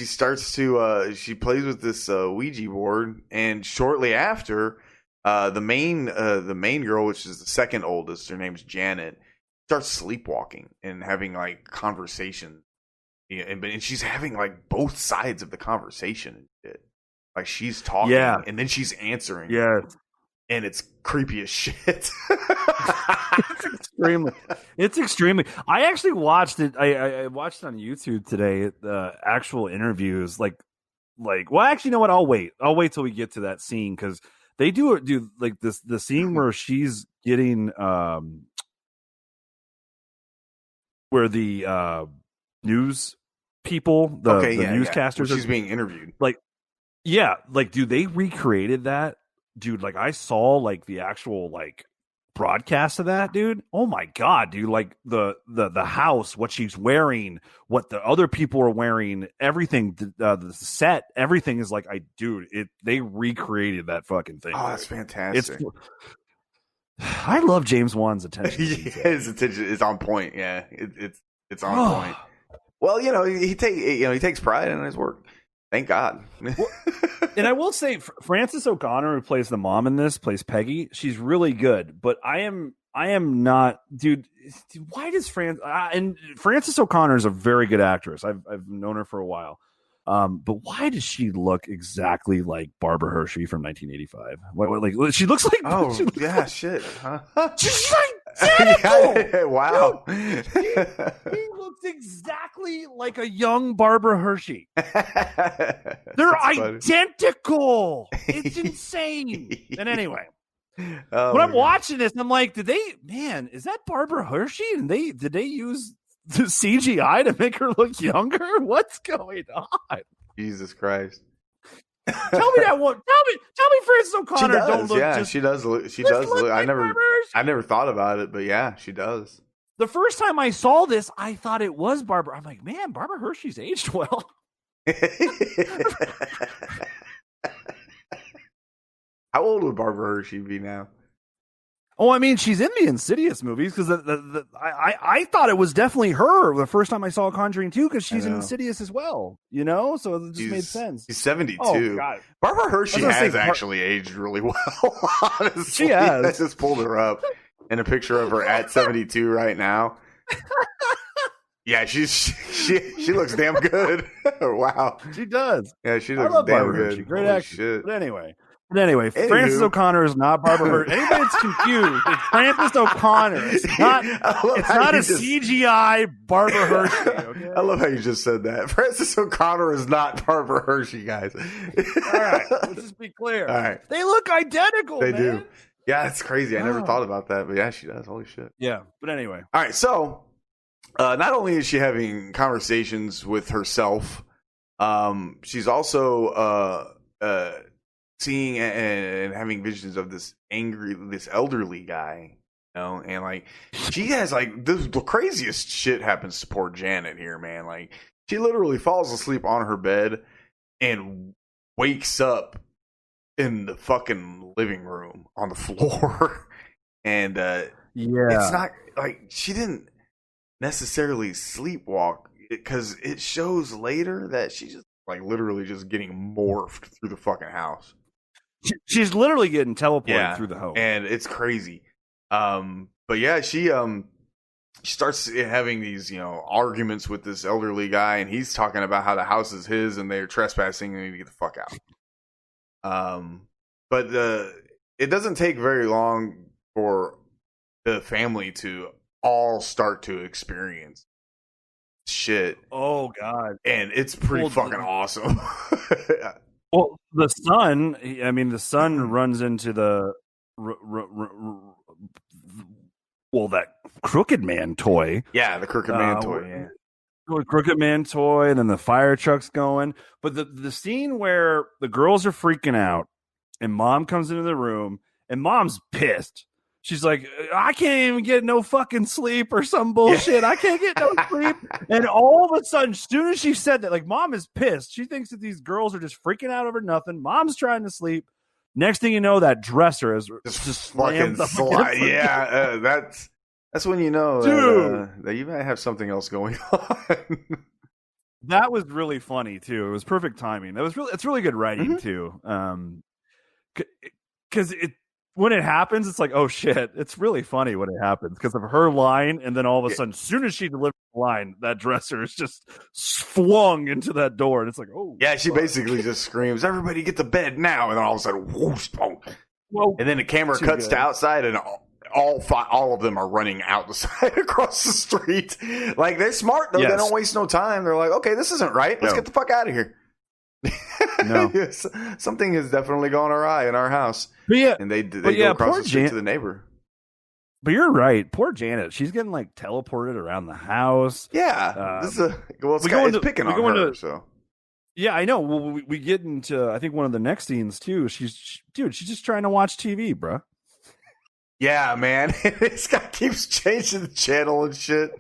starts to she plays with this Ouija board, and shortly after the main girl, which is the second oldest, her name's Janet, starts sleepwalking and having like conversation, and she's having like both sides of the conversation and shit. Like she's talking, and then she's answering, and it's creepy as shit. It's extremely. I actually watched it. I watched it on YouTube today. The actual interviews, like. Well, actually, you know what? I'll wait till we get to that scene, because they do like this. The scene where she's getting where the news people, the newscasters, she's being interviewed. Dude, they recreated that, dude. Like, I saw like the actual like broadcast of that, dude. Oh my god, dude! Like the house, what she's wearing, what the other people are wearing, everything, the set, everything is like, they recreated that fucking thing. Oh, that's fantastic. I love James Wan's attention. His attention is on point. Yeah, it's on point. Well, he takes pride in his work. Thank God. And I will say, Frances O'Connor, who plays the mom in this, plays Peggy. She's really good, but I am not, dude. Why does Frances O'Connor is a very good actress. I've known her for a while. But why does she look exactly like Barbara Hershey from 1985? Like she looks like shit. Huh? She's identical. Wow. Dude, he looks exactly like a young Barbara Hershey. They're identical. It's insane. And anyway, when I'm watching this, I'm like, is that Barbara Hershey? And did they use the CGI to make her look younger? What's going on? Jesus Christ. Tell me that one. Tell me Frances O'Connor don't look she does look. I never thought about it, but yeah, she does. The first time I saw this, I thought it was Barbara. I'm like, man, Barbara Hershey's aged well. How old would Barbara Hershey be now? Oh, I mean, she's in the Insidious movies, because I thought it was definitely her the first time I saw Conjuring 2, because she's in Insidious as well, so it just made sense. She's 72. Oh, God. Barbara Hershey has actually aged really well, honestly. She has. I just pulled her up in a picture of her at 72 right now. Yeah, she looks damn good. Wow. She does. Yeah, she looks damn Barbara good. Hershey. Great actress. But anyway, Frances O'Connor is not Barbara Hershey. Anybody that's confused, it's Frances O'Connor. It's not a CGI Barbara Hershey. Okay? I love how you just said that. Frances O'Connor is not Barbara Hershey, guys. All right, let's just be clear. All right. They look identical, They man. do. Yeah, it's crazy. I never thought about that, but yeah, she does. Holy shit. Yeah, but anyway. All right, so not only is she having conversations with herself, She's also seeing and having visions of this elderly guy, you know, and like she has like the craziest shit happens to poor Janet here, man. Like she literally falls asleep on her bed and wakes up in the fucking living room on the floor. And it's not like she didn't necessarily sleepwalk, because it shows later that she's just like literally just getting morphed through the fucking house. She's literally getting teleported through the home, and it's crazy. But yeah, she starts having these, you know, arguments with this elderly guy, and he's talking about how the house is his and they're trespassing and they need to get the fuck out. But it doesn't take very long for the family to all start to experience shit. Oh god, and it's pretty fucking awesome. Well, the son runs into the that Crooked Man toy. Yeah, the Crooked Man toy. Yeah. Crooked Man toy, and then the fire truck's going. But the scene where the girls are freaking out and mom comes into the room and mom's pissed. She's like, I can't even get no fucking sleep or some bullshit. I can't get no sleep. And all of a sudden, as soon as she said that, like, mom is pissed. She thinks that these girls are just freaking out over nothing. Mom's trying to sleep. Next thing you know, that dresser is just fucking slide. Yeah, that's when you know that you might have something else going on. That was really funny too. It was perfect timing. It's really good writing too. Because when it happens, it's like, oh shit, it's really funny when it happens because of her line, and then all of a sudden, as soon as she delivers the line, that dresser is just flung into that door, and it's like, oh yeah, she basically just screams, "Everybody get to bed now!" And then all of a sudden, whoosh, boom. Well, and then the camera cuts to outside, and all of them are running out the side across the street. Like, they're smart though; they don't waste no time. They're like, okay, this isn't right. Let's get the fuck out of here. No, yes, something has definitely gone awry in our house. But yeah, and they go across the street to the neighbor. But you're right, poor Janet. She's getting like teleported around the house. Yeah, it's picking on her. So yeah, I know. Well, we get into I think one of the next scenes too. She's just trying to watch TV, bro. Yeah, man, this guy keeps changing the channel and shit.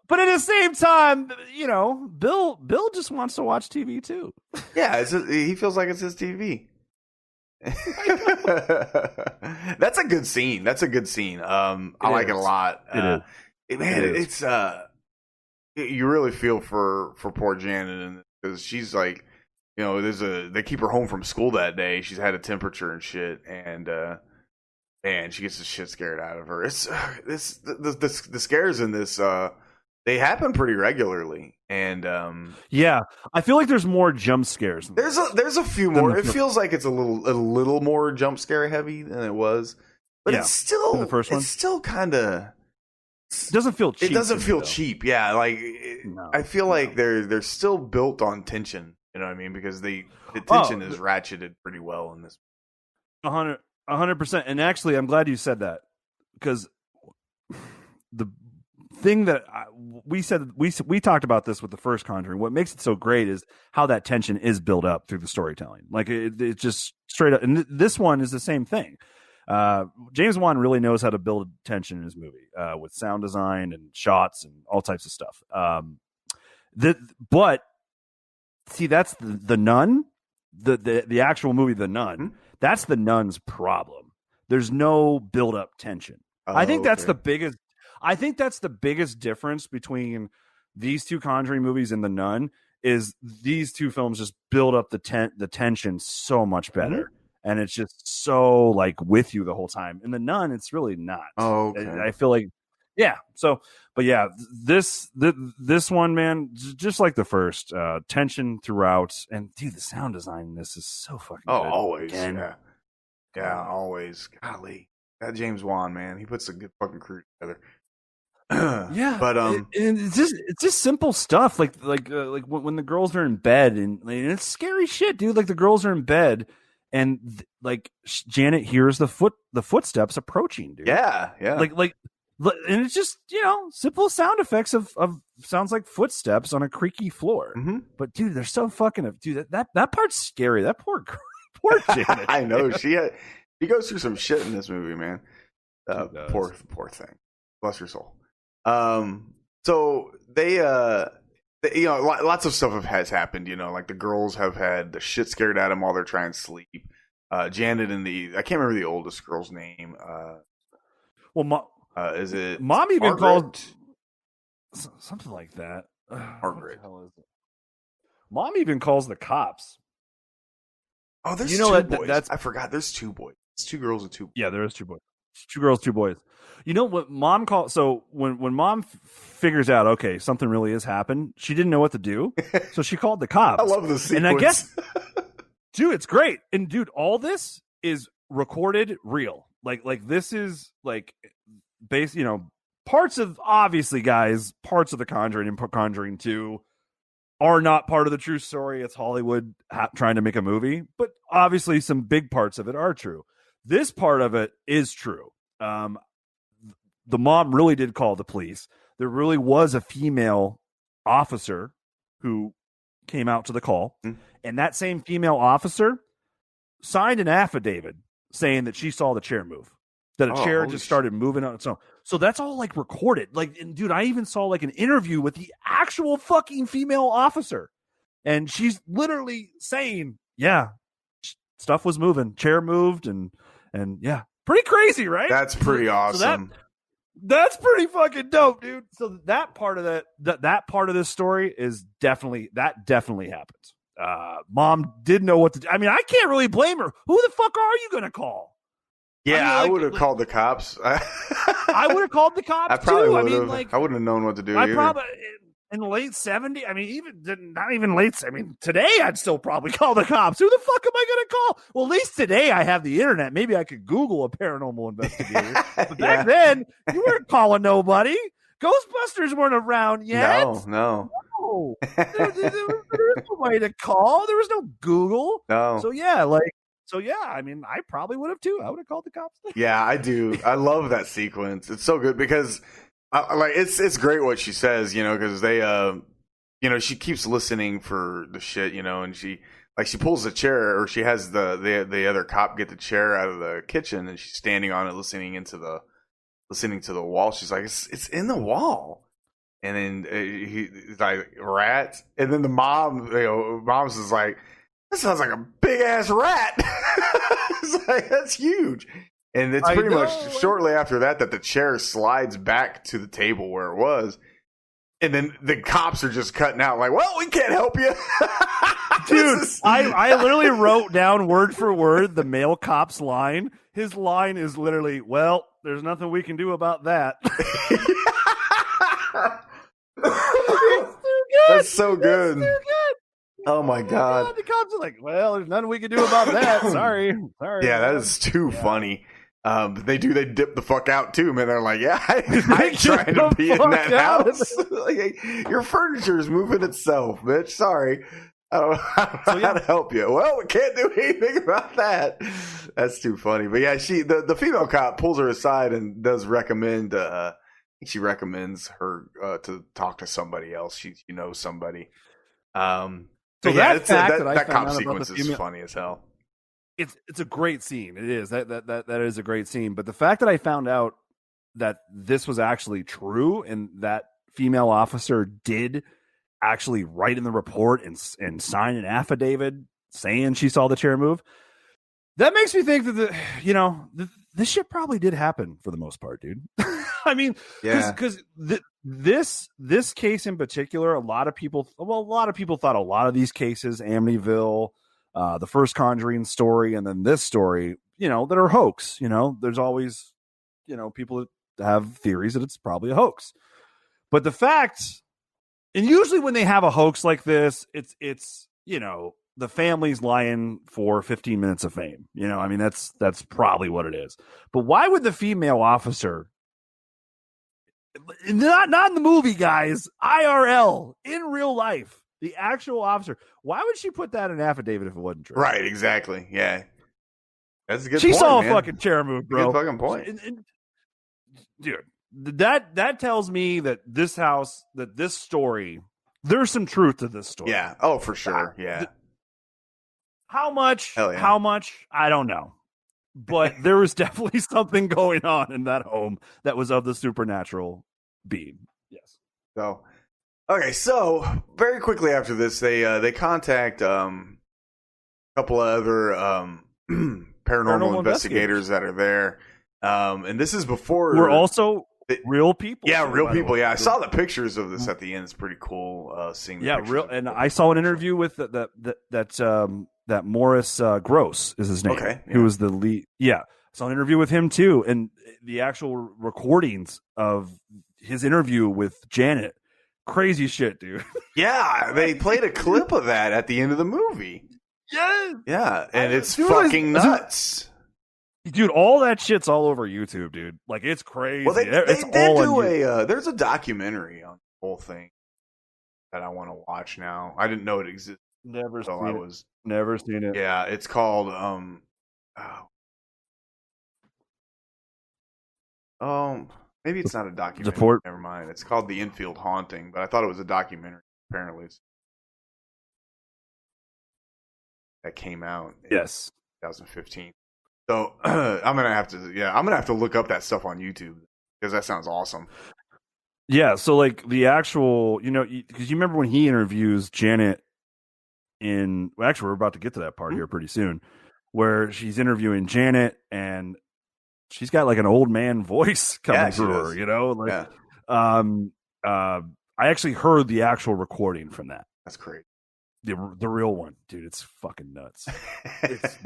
But at the same time, you know, Bill just wants to watch TV too. Yeah, he feels like it's his TV. That's a good scene. I like it a lot. It's you really feel for poor Janet, because she's like, you know, they keep her home from school that day. She's had a temperature and shit, and she gets the shit scared out of her. It's the scares in this. They happen pretty regularly, and yeah, I feel like there's more jump scares. There's a few more. It feels like it's a little more jump scare heavy than it was, but it's still the first one. It's still kind of doesn't feel cheap. It doesn't feel cheap. Yeah, like I feel like they're still built on tension. You know what I mean? Because the tension is ratcheted pretty well in this. 100%. And actually, I'm glad you said that, because the thing that we talked about this with the first Conjuring. What makes it so great is how that tension is built up through the storytelling. Like it just straight up. And this one is the same thing. James Wan really knows how to build tension in his movie with sound design and shots and all types of stuff. But see, that's the Nun, the actual movie, The Nun. Mm-hmm. That's the Nun's problem. There's no build up tension. I think that's the biggest. I think that's the biggest difference between these two Conjuring movies and The Nun, is these two films just build up the tension so much better. Mm-hmm. And it's just so like with you the whole time. In The Nun, it's really not. Oh, okay. I feel like, yeah. So, but yeah, this one, man, just like the first, tension throughout. And dude, the sound design in this is so fucking good. Always. Again. Yeah, always. Golly. That James Wan, man, he puts a good fucking crew together. Yeah, but it's just simple stuff like when the girls are in bed, and it's scary shit, dude. Like the girls are in bed, and like Janet hears the footsteps approaching, dude. Yeah. Like And it's just, simple sound effects of sounds like footsteps on a creaky floor. Mm-hmm. But dude, they're so fucking dude. That part's scary. That poor Janet. I know she goes through some shit in this movie, man. Poor thing. Bless your soul. So they lots of stuff has happened. Like the girls have had the shit scared out of them while they're trying to sleep. Janet and I can't remember the oldest girl's name. Is it Mom even called something like that? Margaret. What the hell is it? Mom even calls the cops. Oh, there's two boys. I forgot. There's two boys. It's 2 girls and 2 boys. Yeah, there is 2 boys. 2 girls, 2 boys. You know what Mom called? So when Mom figures out, okay, something really has happened, she didn't know what to do, so she called the cops. I love this sequence. And I guess, dude, it's great. And dude, all this is recorded real. Like this is like base. Parts of obviously, guys, parts of the Conjuring and Conjuring 2 are not part of the true story. It's Hollywood trying to make a movie, but obviously some big parts of it are true. This part of it is true. The mom really did call the police. There really was a female officer who came out to the call, and that same female officer signed an affidavit saying that she saw the chair move, that a chair just started moving on its own. So that's all like recorded. Like, and dude, I even saw like an interview with the actual fucking female officer, and she's literally saying, "Yeah, stuff was moving, chair moved, and yeah, pretty crazy, right?" That's pretty awesome. So that's pretty fucking dope, dude. So that part of that part of this story is definitely happens. Mom did know what to do. I mean, I can't really blame her. Who the fuck are you gonna call? Yeah, I would have called the cops. I would have called the cops. I probably too. would have. I mean, like, I wouldn't have known what to do. I probably in the late 70s. I mean, not even late. I mean, today I'd still probably call the cops. Who the fuck am I going to call? Well, at least today I have the internet. Maybe I could Google a paranormal investigator. But back then, you weren't calling nobody. Ghostbusters weren't around yet. No. There was no way to call. There was no Google. No. So yeah, I mean, I probably would have too. I would have called the cops. Yeah, I do. I love that sequence. It's so good because, it's great what she says, because they, she keeps listening for the shit, and she pulls the chair, or she has the other cop get the chair out of the kitchen, and she's standing on it, listening to the wall. She's like, it's in the wall. And then he's like, rats. And then the mom's is like, that sounds like a big ass rat. It's like, that's huge. And it's pretty much shortly after that the chair slides back to the table where it was. And then the cops are just cutting out like, well, we can't help you. Dude, I literally wrote down word for word the male cop's line. His line is literally, well, there's nothing we can do about that. That's so good. Oh my god! The cops are like, "Well, there's nothing we can do about that. Sorry." Yeah, that is too funny. They dip the fuck out too, man. They're like, "Yeah, I'm trying to be in that house. Like, your furniture is moving itself, bitch. Sorry, I don't know how to help you. Well, we can't do anything about that. That's too funny. But yeah, the female cop pulls her aside and does recommend. She recommends her to talk to somebody else. She knows somebody. So yeah, that cop sequence is funny as hell. It's a great scene. It is that is a great scene. But the fact that I found out that this was actually true and that female officer did actually write in the report and sign an affidavit saying she saw the chair move, that makes me think that this shit probably did happen for the most part, dude. I mean, because this case in particular, a lot of people thought a lot of these cases, Amityville, the first Conjuring story, and then this story, that are hoax. There's always, people that have theories that it's probably a hoax. But the fact, and usually when they have a hoax like this, it's the family's lying for 15 minutes of fame. I mean, that's probably what it is. But why would the female officer, not in the movie, guys, IRL, in real life, the actual officer, why would she put that in an affidavit if it wasn't true? Right, exactly. Yeah. That's a good point. She saw man. a fucking chair move, bro. Good fucking point. Dude, that tells me that this house, that this story, there's some truth to this story. Yeah. Oh, for sure. Yeah. How much? Hell yeah. How much? I don't know. But there was definitely something going on in that home that was of the supernatural being. Yes. So, okay. So very quickly after this, they contact a couple of other paranormal investigators that are there. And this is before we're also real people. Yeah, real people. Yeah, I saw the pictures of this at the end. It's pretty cool seeing. The real. And I saw an interview with that Morris Gross is his name. Okay, yeah. Who was the lead? Yeah, I saw an interview with him too, and the actual recordings of his interview with Janet. Crazy shit, dude. Yeah, they played a clip of that at the end of the movie. Yeah, and it's fucking nuts. Dude, all that shit's all over YouTube, dude. Like, it's crazy. Well, they it's did all do there's a documentary on the whole thing that I want to watch now. I didn't know it existed. Never seen it. Yeah, it's called maybe it's not a documentary. Never mind. It's called The Infield Haunting, but I thought it was a documentary. Apparently, that came out in 2015. So I'm gonna have to look up that stuff on YouTube because that sounds awesome. Yeah, so like the actual, because you remember when he interviews Janet actually we're about to get to that part here pretty soon, where she's interviewing Janet and she's got like an old man voice coming through her, I actually heard the actual recording from that. That's great. The real one, dude. It's fucking nuts. It's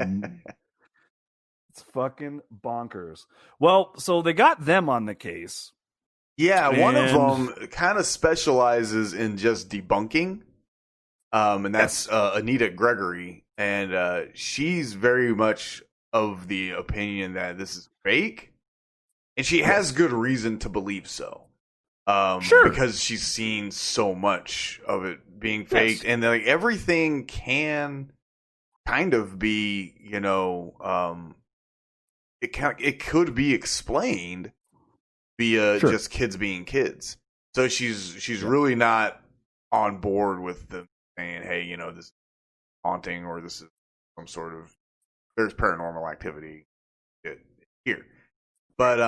fucking bonkers. Well, so they got them on the case. Yeah, one of them kind of specializes in just debunking, and that's Anita Gregory, and she's very much of the opinion that this is fake, and she has good reason to believe so. Sure, because she's seen so much of it being faked, and like everything can kind of be, it could be explained via just kids being kids. So she's really not on board with them saying, hey, this is haunting or this is some sort of there's paranormal activity here. But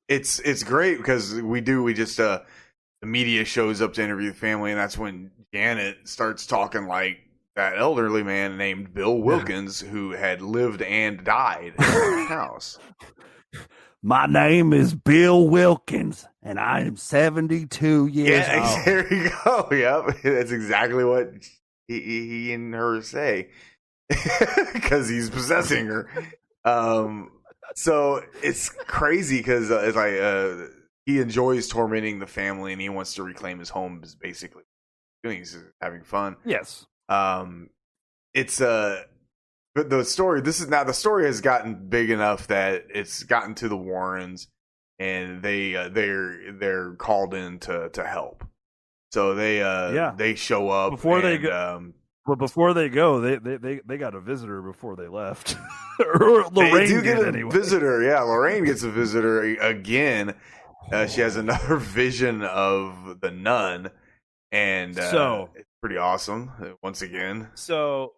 it's great because the media shows up to interview the family, and that's when Janet starts talking like that elderly man named Bill Wilkins who had lived and died in the house. My name is Bill Wilkins, and I am 72 years old. There you go. Yep, that's exactly what he and her say because he's possessing her. So it's crazy because it's like he enjoys tormenting the family and he wants to reclaim his home. Is basically he's having fun. Yes. It's but the story. The story has gotten big enough that it's gotten to the Warrens, and they're called in to help. So they show up before they go. But before they go, they got a visitor before they left. Or Lorraine they do get a anyway. Visitor. Yeah, Lorraine gets a visitor again. She has another vision of the nun, and so it's pretty awesome once again. So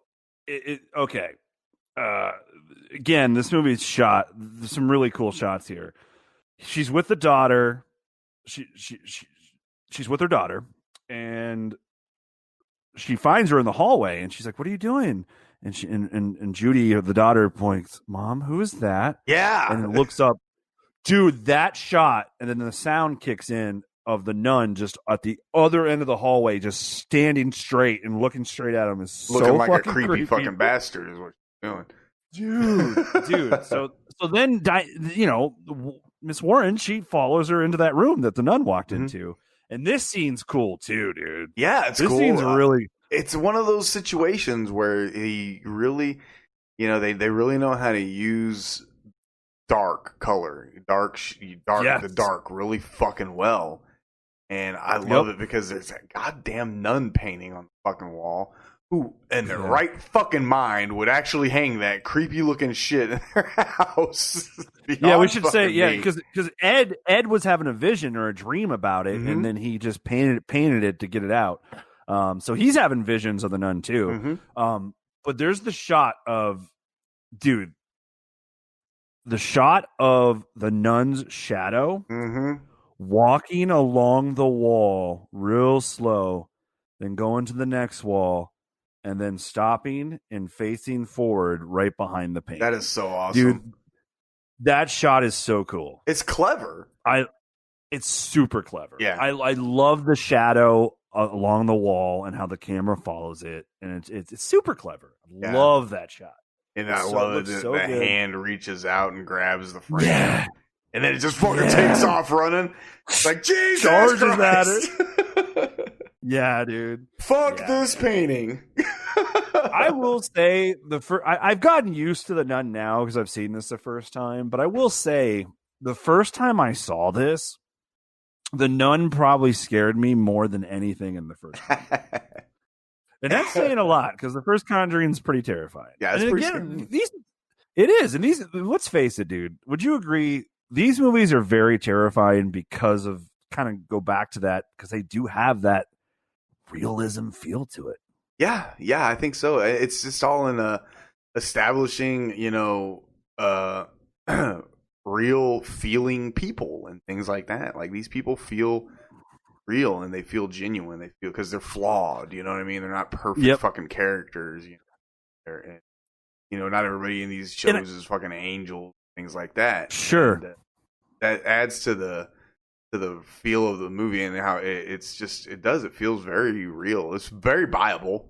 okay. Again, this movie is shot. There's some really cool shots here. She's with the daughter. She's with her daughter, and she finds her in the hallway, and she's like, "What are you doing?" And she and Judy, the daughter, points, "Mom, who is that?" Yeah, and looks up. Dude, that shot, and then the sound kicks in of the nun just at the other end of the hallway, just standing straight and looking straight at him is looking so like fucking a creepy fucking bastard is what she's doing. Dude. So then, Miss Warren, she follows her into that room that the nun walked into. And this scene's cool too, dude. Yeah, it's this cool. Scene's really. It's one of those situations where he really, they really know how to use dark color, the dark really fucking well. And I love it because there's that goddamn nun painting on the fucking wall. who in their right fucking mind would actually hang that creepy looking shit in their house? Yeah, we should say because Ed was having a vision or a dream about it, and then he just painted it to get it out. So he's having visions of the nun too. But there's the shot of the shot of the nun's shadow walking along the wall real slow, then going to the next wall, and then stopping and facing forward right behind the painting. That is so awesome. Dude, that shot is so cool. It's clever. It's super clever. Yeah. I love the shadow along the wall and how the camera follows it, and it's super clever. I love that shot. And I love it. The hand reaches out and grabs the frame. Yeah. And then it just fucking takes off running. It's like, Jesus Charges Christ. at it. Yeah, dude. Fuck this painting. I will say I've gotten used to the nun now because I've seen this the first time. But I will say the first time I saw this, the nun probably scared me more than anything in the first one. And that's saying a lot because the first Conjuring is pretty terrifying. Yeah, it's pretty scary. It is. And let's face it, dude. Would you agree? These movies are very terrifying because of kind of go back to that because they do have that realism feel to it. Yeah, I think so. It's just all in establishing, real feeling people and things like that. Like these people feel real and they feel genuine. They feel because they're flawed. You know what I mean? They're not perfect fucking characters. Not everybody in these shows is fucking angels, things like that. Sure, and, that adds to the feel of the movie and how it feels very real. It's very viable,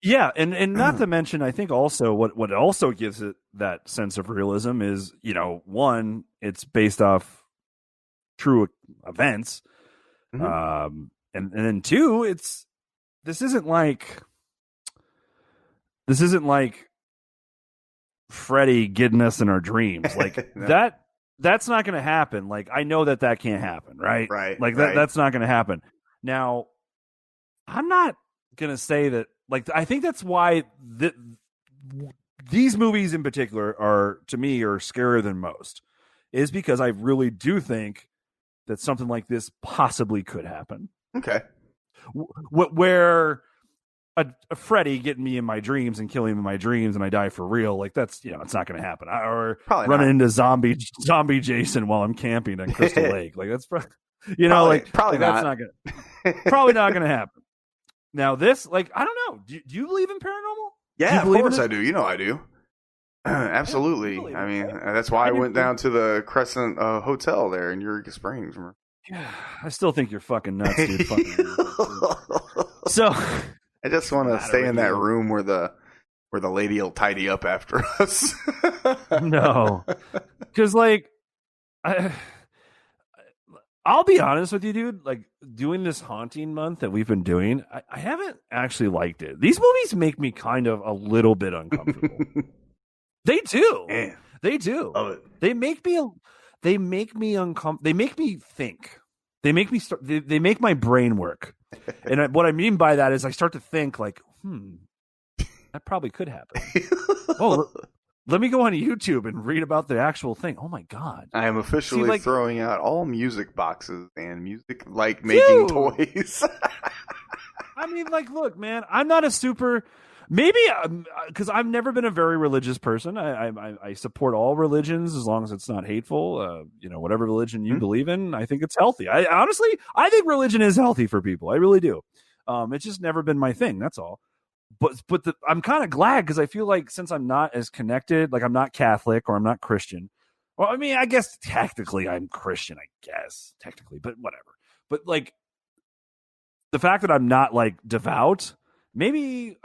Yeah, and not to mention, I think also what also gives it that sense of realism is, one, it's based off true events, and then two, this isn't like Freddy getting us in our dreams, like no. That's not going to happen. Like I know that can't happen, right? Right. Like right. that's not going to happen. Now, I'm not going to say that. Like, I think that's why these movies in particular are scarier than most, is because I really do think that something like this possibly could happen. Okay. Where a Freddy getting me in my dreams and killing me in my dreams and I die for real, like that's, it's not going to happen. Or probably running into zombie Jason while I'm camping on Crystal Lake. Like that's, probably that's not going to, probably not going to happen. Now this, like, I don't know. Do you believe in paranormal? Yeah, of course I do. I do. Absolutely. I mean, that's why I went down to the Crescent Hotel there in Eureka Springs. Yeah, I still think you're fucking nuts, dude. So I just want to stay in that room where the lady will tidy up after us. No, because I'll be honest with you, dude. Like doing this haunting month that we've been doing, I haven't actually liked it. These movies make me kind of a little bit uncomfortable. They do. Man. They do. Love it. They make me uncomfortable. They make me think. They make me start. They make my brain work. And what I mean by that is I start to think like, that probably could happen. Let me go on YouTube and read about the actual thing. Oh my God. I am officially throwing out all music boxes and music making toys. I mean, look, man, I'm not a super, maybe because I've never been a very religious person. I support all religions as long as it's not hateful. Whatever religion you believe in, I think it's healthy. I think religion is healthy for people. I really do. It's just never been my thing. That's all. But I'm kind of glad because I feel like since I'm not as connected, like I'm not Catholic or I'm not Christian. Well, I mean, I guess technically I'm Christian, but whatever. But like the fact that I'm not like devout, maybe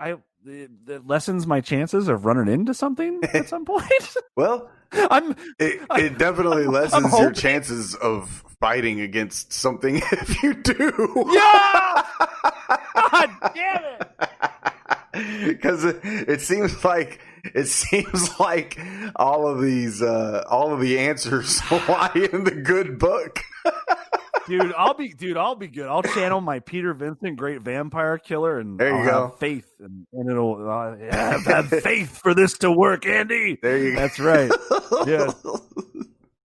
it lessens my chances of running into something at some point. Well, it definitely lessens your chances of fighting against something if you do. Yeah! God damn it! Because it seems like all of the answers lie in the good book. Dude, I'll be good. I'll channel my Peter Vincent, great vampire killer, and There you I'll go. have faith, and it'll have faith for this to work, Andy. There you go. That's right. Yeah,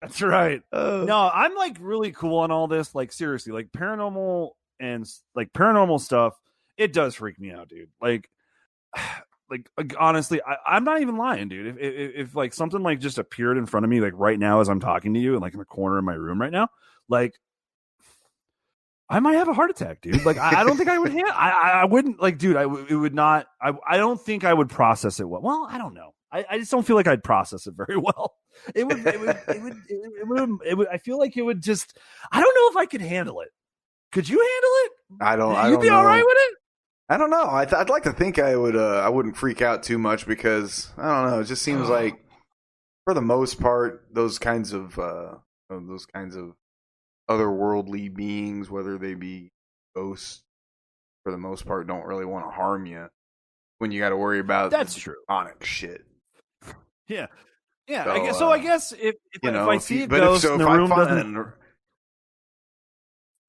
that's right. No, I'm like really cool on all this. Like seriously, like paranormal stuff. It does freak me out, dude. Like honestly, I'm not even lying, dude. If like something like just appeared in front of me, like right now as I'm talking to you, and like in the corner of my room right now, like I might have a heart attack, dude. Like I don't think I would. I wouldn't like, dude. It would not. I don't think I would process it well. Well, I don't know. I just don't feel like I'd process it very well. It would. I feel like it would just. I don't know if I could handle it. Could you handle it? You'd be all right with it. I don't know. I'd like to think I would. I wouldn't freak out too much because I don't know. It just seems like, for the most part, those kinds of otherworldly beings, whether they be ghosts, for the most part, don't really want to harm you. When you got to worry about true. Demonic shit. Yeah. So, I guess if I see a but ghost if in the room doesn't.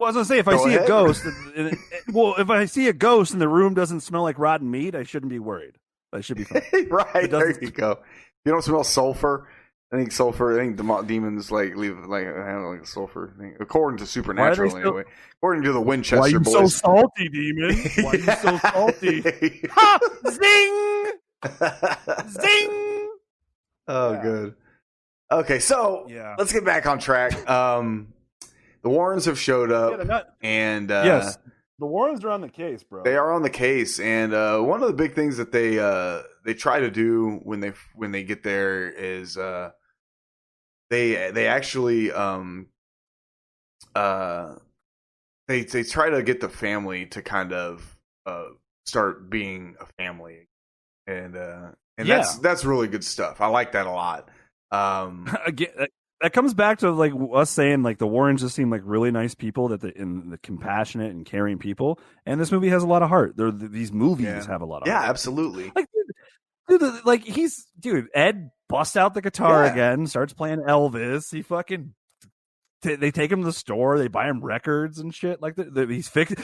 Well, I was gonna say if I see a ghost, if I see a ghost and the room doesn't smell like rotten meat, I shouldn't be worried. I should be fine. Right, there you go. You don't smell sulfur. I think demons leave like sulfur thing. According to Supernatural, anyway. According to the Winchester Why are you boys. so salty, demon? Why are you so salty? Ha! Zing! Zing! Oh, yeah. Good. Okay, so let's get back on track. The Warrens have showed up, and yes, the Warrens are on the case, bro. They are on the case, and one of the big things that they try to do when they get there is they actually they try to get the family to kind of start being a family, and that's really good stuff. I like that a lot. Again, that comes back to like us saying like the Warrens just seem like really nice people, that the compassionate and caring people, and this movie has a lot of heart. These movies have a lot of heart. Yeah, absolutely. Dude, Ed busts out the guitar again, starts playing Elvis. He fucking they take him to the store, they buy him records and shit. Like he's fixing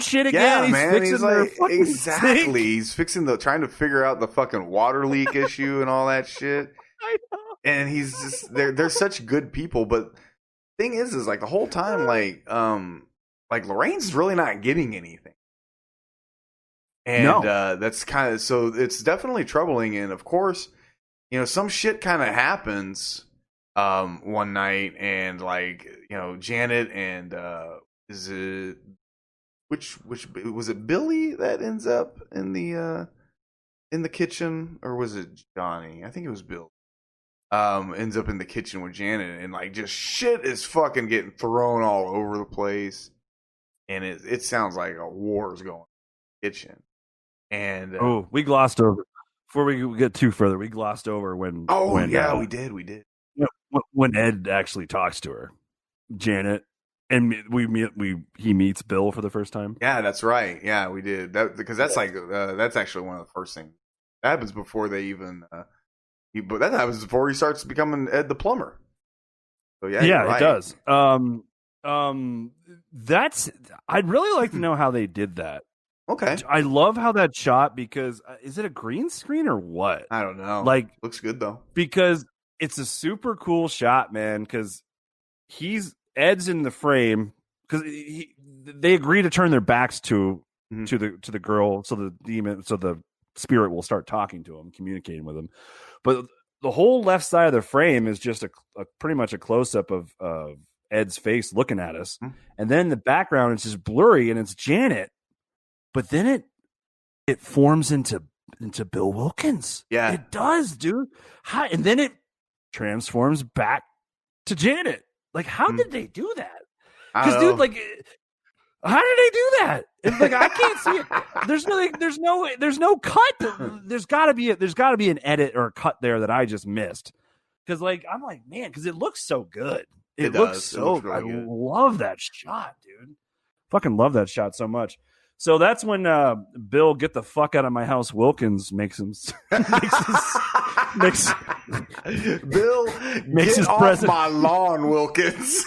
shit again. Yeah, man. He's like, exactly. He's fixing trying to figure out the fucking water leak issue and all that shit. I know. And he's just they're such good people, but thing is like the whole time like Lorraine's really not getting anything. And that's kind of, so it's definitely troubling. And of course, some shit kind of happens one night, and like, Janet and is it which was it Billy that ends up in the kitchen, or was it Johnny? I think it was Bill. Ends up in the kitchen with Janet, and like just shit is fucking getting thrown all over the place, and it sounds like a war is going on in the kitchen. And we glossed over before we get too further. We glossed over when we did when Ed actually talks to her, Janet, and he meets Bill for the first time. Yeah, that's right. Yeah, we did that because that's like that's actually one of the first things that happens before they even. But that happens before he starts becoming Ed the plumber. So it does. That's I'd really like to know how they did that. Okay, I love how that shot, because is it a green screen or what? I don't know. Like, looks good though, because it's a super cool shot, man. Because Ed's in the frame, because they agree to turn their backs to the girl, so the spirit will start talking to him, communicating with him. But the whole left side of the frame is just a pretty much a close up of Ed's face looking at us, and then the background is just blurry, and it's Janet. But then it forms into Bill Wilkins. Yeah, it does, dude. And then it transforms back to Janet. Like, how did they do that? Because, dude, like, how did they do that? It's like, I can't see it. There's no cut. There's got to be an edit or a cut there that I just missed. Because, like, I'm like, man, because it looks so good. It looks so good. I love that shot, dude. Fucking love that shot so much. So that's when Bill, get the fuck out of my house, Wilkins makes Bill, Makes get his off presence. my lawn, Wilkins.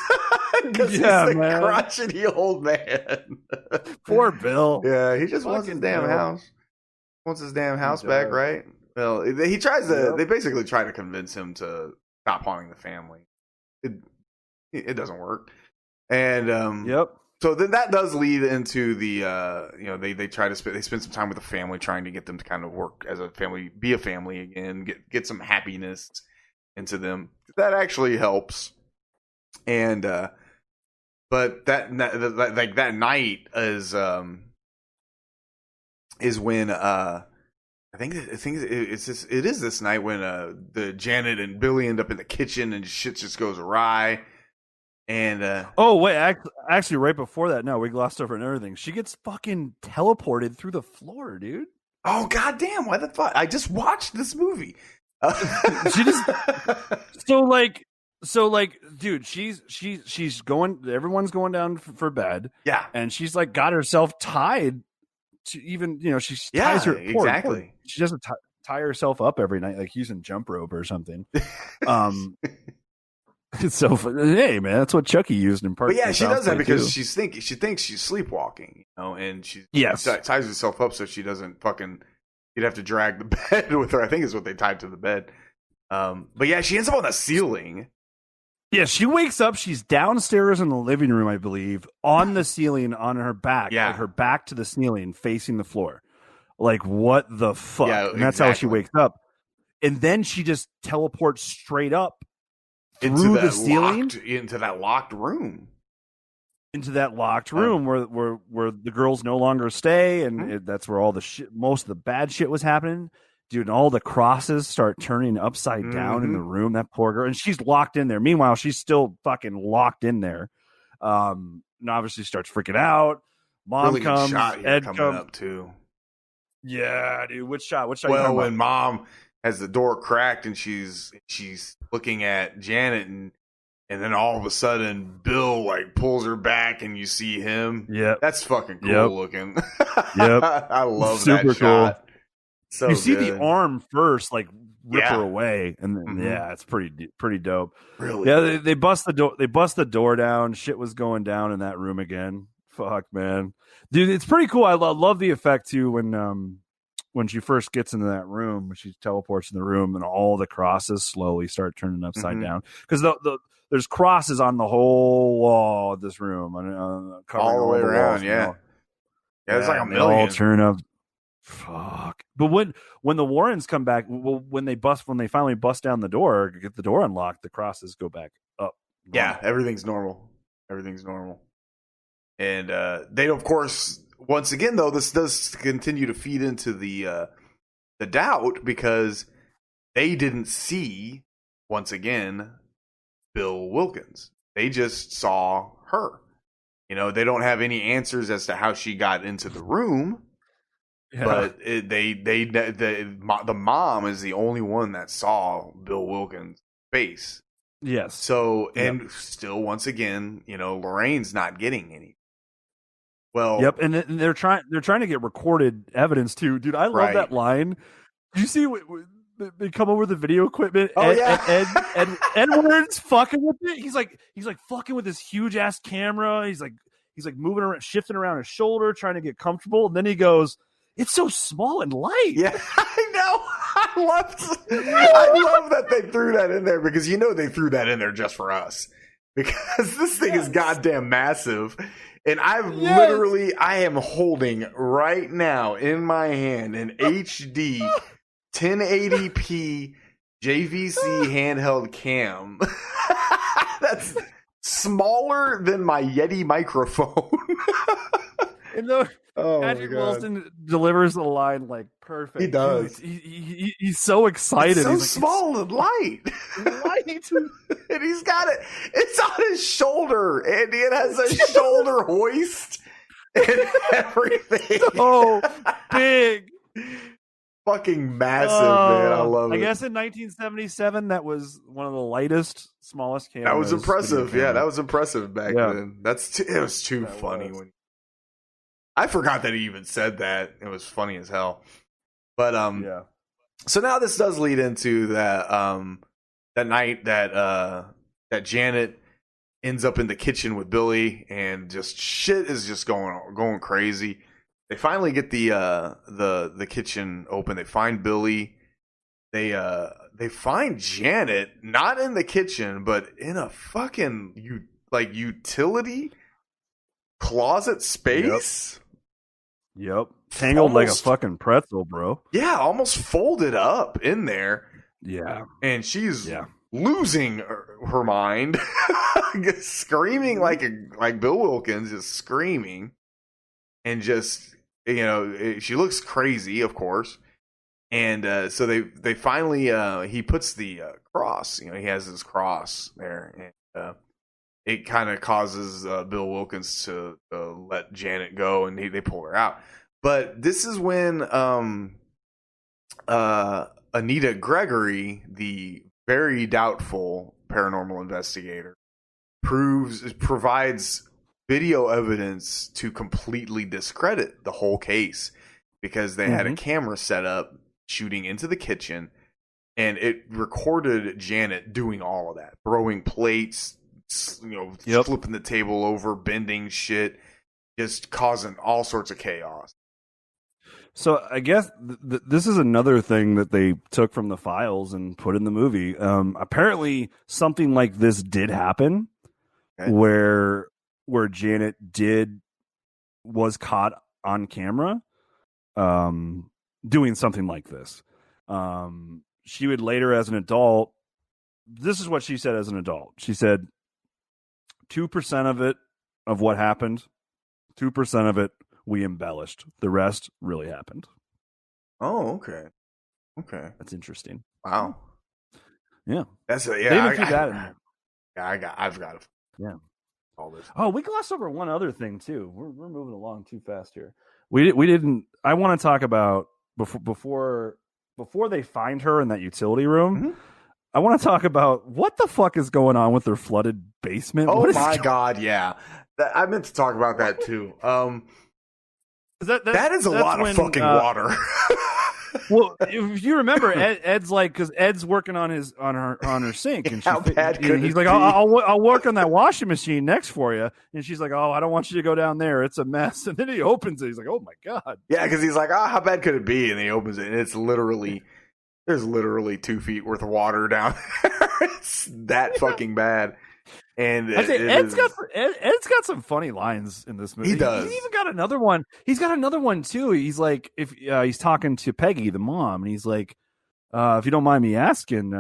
Because Yeah, he's the man. crotchety old man. Poor Bill. Yeah, he just wants his Fucking damn Bill. house. Wants his damn house He back, does. right? Well, he tries to. Yep. They basically try to convince him to stop haunting the family. It doesn't work, and Yep. so then that does lead into the they try to they spend some time with the family trying to get them to kind of work as a family, be a family again, get some happiness into them. That actually helps, and but that night is when I think it is this night when the Janet and Billy end up in the kitchen and shit just goes awry. And oh wait, actually, right before that, no, we glossed over and everything. She gets fucking teleported through the floor, dude. Oh goddamn! Why the fuck? I just watched this movie. She just so like, dude, she's going. Everyone's going down for bed. Yeah, and she's like got herself tied to even she ties her exactly. She doesn't tie herself up every night like using jump rope or something. It's so funny. Hey man, that's what Chucky used in part. But yeah, she does that because too. she thinks she's sleepwalking, and she Yes. ties herself up so she doesn't fucking. You'd have to drag the bed with her. I think is what they tied to the bed. But yeah, she ends up on the ceiling. Yeah, she wakes up. She's downstairs in the living room, I believe, on the ceiling, on her back, Yeah. like her back to the ceiling, facing the floor. Like what the fuck? Yeah, and that's how she exactly. wakes up. And then she just teleports straight up through Into the ceiling into that locked room. into that locked room where the girls no longer stay, and that's where all the shit, most of the bad shit was happening. Dude, and all the crosses start turning upside down in the room. That poor girl, and she's locked in there. Meanwhile, she's still fucking locked in there. And obviously starts freaking out. Mom Really good comes. shot here Ed coming comes. up too. Yeah, dude. Which shot? Which shot? you Well, talking when about? Mom has the door cracked and she's looking at Janet and then all of a sudden Bill like pulls her back and you see him. Yeah, that's fucking cool Yep. looking. Yep. I love Super that cool. shot. So you see good. the arm first, like rip Yeah. her away, and then yeah, it's pretty dope. Really? Yeah, they bust the door. They bust the door down. Shit was going down in that room again. Fuck, man, dude, it's pretty cool. I love the effect too when she first gets into that room, when she teleports in the room, and all the crosses slowly start turning upside down because there's crosses on the whole wall of this room, covering all the way around. walls, Yeah, it's like a and they million. all turn up. Fuck. But when the Warrens come back, when they finally bust down the door, get the door unlocked, the crosses go back up. Yeah, everything's normal. Everything's normal. And they, of course, once again, though, this does continue to feed into the doubt because they didn't see, once again, Bill Wilkins. They just saw her. They don't have any answers as to how she got into the room. Yeah. But the mom is the only one that saw Bill Wilkins' face. Yes. So, and still, once again, Lorraine's not getting any. Well, Yep, and they're trying to get recorded evidence too, dude. I love Right. that line. Do you see they come over with the video equipment? Oh, yeah. Edward's fucking with it. He's like fucking with this huge ass camera. He's like moving around, shifting around his shoulder, trying to get comfortable. And then he goes, "It's so small and light." Yeah, I know. I love that they threw that in there because they threw that in there just for us because this thing is goddamn massive. And I am holding right now in my hand an HD 1080p JVC handheld cam. That's smaller than my Yeti microphone. And the Oh, Patrick my God. Wilson delivers the line like perfect. He does. He's so excited. It's so He's like, small and light. And he's got it. It's on his shoulder, and it has a shoulder hoist and everything. Oh, big. Fucking massive, man. I love it. I guess in 1977, that was one of the lightest, smallest cameras. That was impressive. video Yeah, camera. that was impressive back then. It was too funny. When I forgot that he even said that. It was funny as hell. But yeah. So now this does lead into that night that Janet ends up in the kitchen with Billy, and just shit is just going crazy. They finally get the kitchen open. They find Billy. They find Janet not in the kitchen, but in a fucking utility closet space. Yep. Tangled like a fucking pretzel, bro. Yeah, almost folded up in there. Yeah. And she's losing her mind, screaming like Bill Wilkins, just screaming, and just she looks crazy, of course. And so they finally he puts the cross. He has his cross there, and it kind of causes Bill Wilkins to let Janet go, and they pull her out. But this is when Anita Gregory, the very doubtful paranormal investigator, provides video evidence to completely discredit the whole case, because they had a camera set up shooting into the kitchen, and it recorded Janet doing all of that, throwing plates, flipping the table over, bending shit, just causing all sorts of chaos. So I guess this is another thing that they took from the files and put in the movie. Apparently, something like this did happen, where Janet was caught on camera, doing something like this. She would later, as an adult, this is what she said as an adult. She said 2% of what happened, 2% of it we embellished. The rest really happened. Oh, okay. That's interesting. Wow. Yeah. That's They even threw that in there. Yeah, I've got it. Yeah. All this. Oh, we glossed over one other thing too. We're moving along too fast here. We didn't. I want to talk about before they find her in that utility room. Mm-hmm. I want to talk about what the fuck is going on with their flooded basement. Oh my god, yeah. I meant to talk about that too. That is a lot of fucking water. Well, if you remember, Ed's like, because Ed's working on her sink, and How bad could he's it like, be? I'll work on that washing machine next for you, and she's like, oh, I don't want you to go down there, it's a mess. And then he opens it, he's like, oh my god, yeah, because he's like, how bad could it be? And he opens it, and there's literally 2 feet worth of water down there. It's that fucking bad. And Ed's got some funny lines in this movie. He does. He's even got another one. He's got another one too. He's like, if he's talking to Peggy, the mom, and he's like, if you don't mind me asking,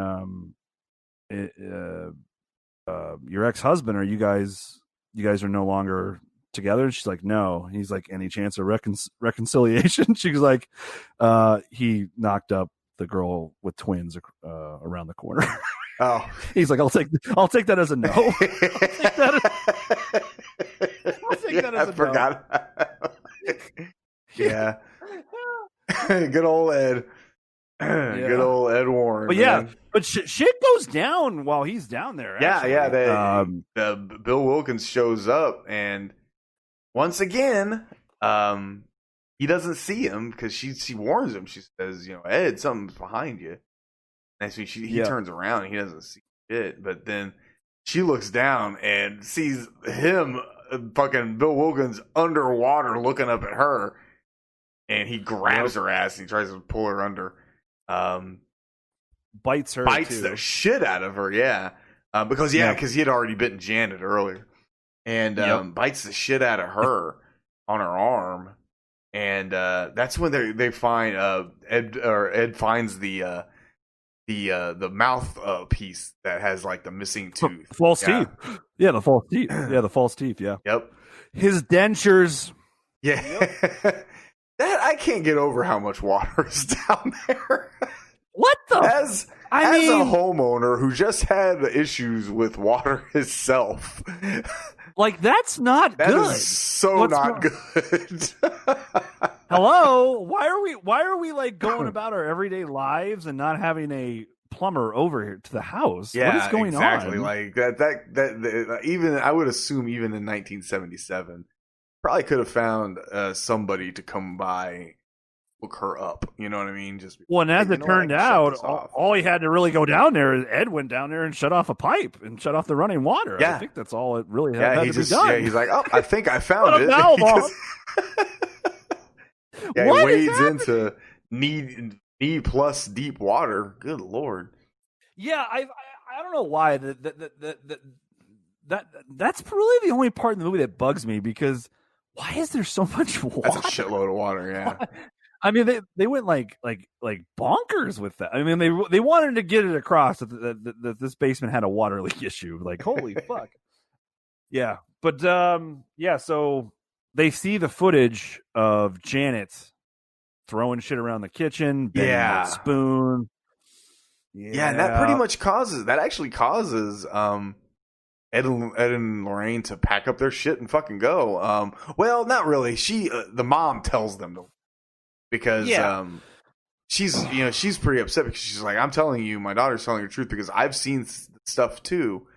your ex-husband, are you guys are no longer together? And she's like, no. And he's like, any chance of reconciliation? She's like, he knocked up the girl with twins around the corner. Oh, he's like, I'll take that as a no. I'll take that as a forgot. Yeah. Good old Ed. Good old Ed Warren. But man. but shit goes down while he's down there. Actually. The Bill Wilkins shows up, and once again, he doesn't see him, because she warns him. She says, Ed, something's behind you. And so he turns around and he doesn't see shit. But then she looks down and sees him, fucking Bill Wilkins, underwater looking up at her. And he grabs her ass and he tries to pull her under. Bites her. Bites the shit out of her, yeah. Because he had already bitten Janet earlier. And bites the shit out of her on her arm. And that's when they find Ed finds the mouth piece that has like the missing tooth. False teeth. Yeah, the false teeth. Yeah, the false teeth, yeah. Yep. His dentures. Yeah. Yep. That I can't get over how much water is down there. What the? As a homeowner who just had issues with water himself. Like, that's not good. That is so not good. Hello? Why are we like going about our everyday lives and not having a plumber over here to the house? Yeah, what is going exactly. on? Like that even I would assume even in 1977 probably could have found somebody to come by look her up. You know what I mean? Just well, and as you it know what, I turned can shut out, this off. all he had to really go down there is Ed went down there and shut off a pipe and shut off the running water. Yeah. I think that's all it really Yeah, had he to just be done. yeah, he's like, oh, I think I found Put a it. valve He on. goes- yeah, What he is wades happening? into knee plus deep water. Good lord. Yeah, I don't know why that's really the only part in the movie that bugs me, because why is there so much water? That's a shitload of water. Yeah. I mean, they went like bonkers with that. I mean, they wanted to get it across that this basement had a water leak issue. Like, holy fuck. Yeah, but yeah. So they see the footage of Janet throwing shit around the kitchen, bending Yeah. that spoon. Yeah, and that actually causes Ed and Lorraine to pack up their shit and fucking go. Well, not really. The mom tells them to, because she's pretty upset because she's like, I'm telling you, my daughter's telling the truth because I've seen stuff too.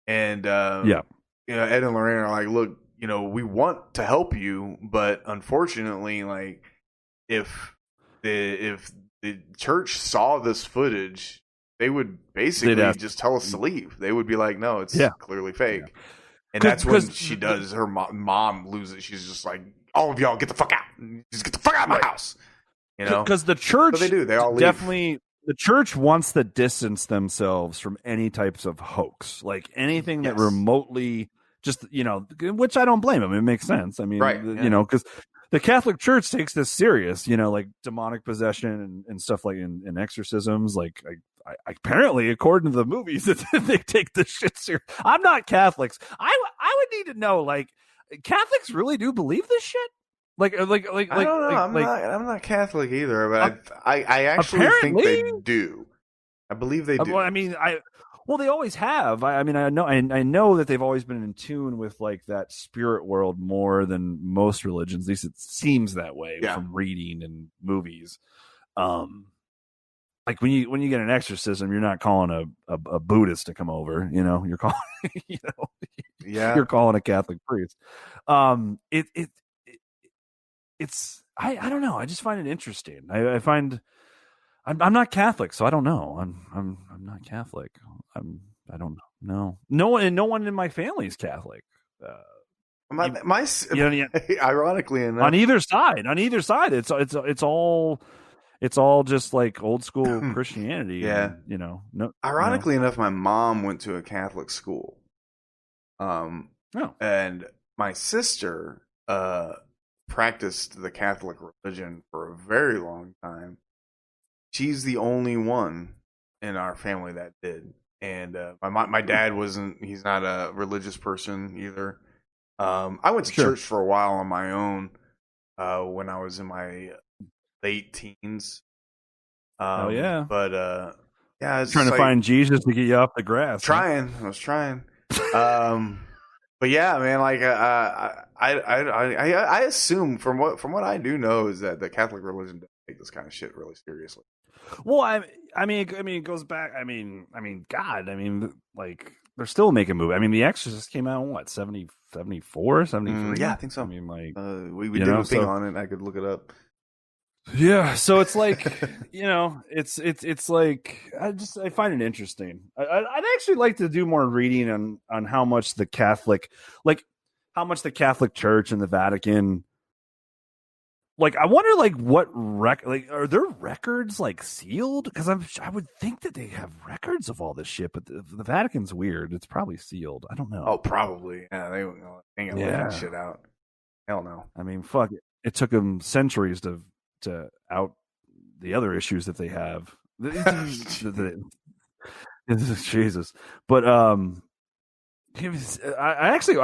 And Ed and Lorraine are like, look, we want to help you, but unfortunately, like, if the church saw this footage, they would basically just tell us to leave. They would be like, no, it's clearly fake. Yeah. And that's when she does, her mom loses. She's just like, all of y'all get the fuck out. Just get the fuck out of my house. Because the church, so they do. They all leave. Definitely, the church wants to distance themselves from any types of hoax, like anything that remotely just, which I don't blame them. It makes sense. I mean, because the Catholic Church takes this serious, like demonic possession and stuff like in exorcisms. Like, I apparently, according to the movies, they take this shit serious. I'm not Catholics. I would need to know, like, Catholics really do believe this shit. I don't know. I'm not Catholic either, but I actually think they do. I believe they do. I mean, they always have. I know that they've always been in tune with like that spirit world more than most religions. At least it seems that way from reading and movies. Like when you get an exorcism, you're not calling a Buddhist to come over. You're calling you're calling a Catholic priest. It's I don't know. I just find it interesting. I find I'm not Catholic, so I don't know. I'm not Catholic. I don't know. No one in my family is Catholic. Ironically enough, on either side, it's all just like old school Christianity. Yeah, and, ironically enough, my mom went to a Catholic school. And my sister practiced the Catholic religion for a very long time. She's the only one in our family that did. And my dad he's not a religious person either. I went to church for a while on my own when I was in my late teens. But I was trying to find Jesus to get you off the grass. I was trying. But yeah, man, like I assume from what I do know is that the Catholic religion doesn't take this kind of shit really seriously. Well, I mean, it goes back. I mean, God, like they're still making movies. I mean, The Exorcist came out in what 74, 73? Yeah, I think so. I mean, like we did a thing on it. I could look it up. Yeah, so it's like it's like I find it interesting. I'd actually like to do more reading on how much the Catholic Church and the Vatican. Like, I wonder, like, what are their records like sealed? Because I would think that they have records of all this shit, but the Vatican's weird. It's probably sealed. I don't know. Oh, probably. Yeah, they ain't gonna let that shit out. Hell no. I mean, fuck it. It took them centuries to out the other issues that they have. Jesus, but I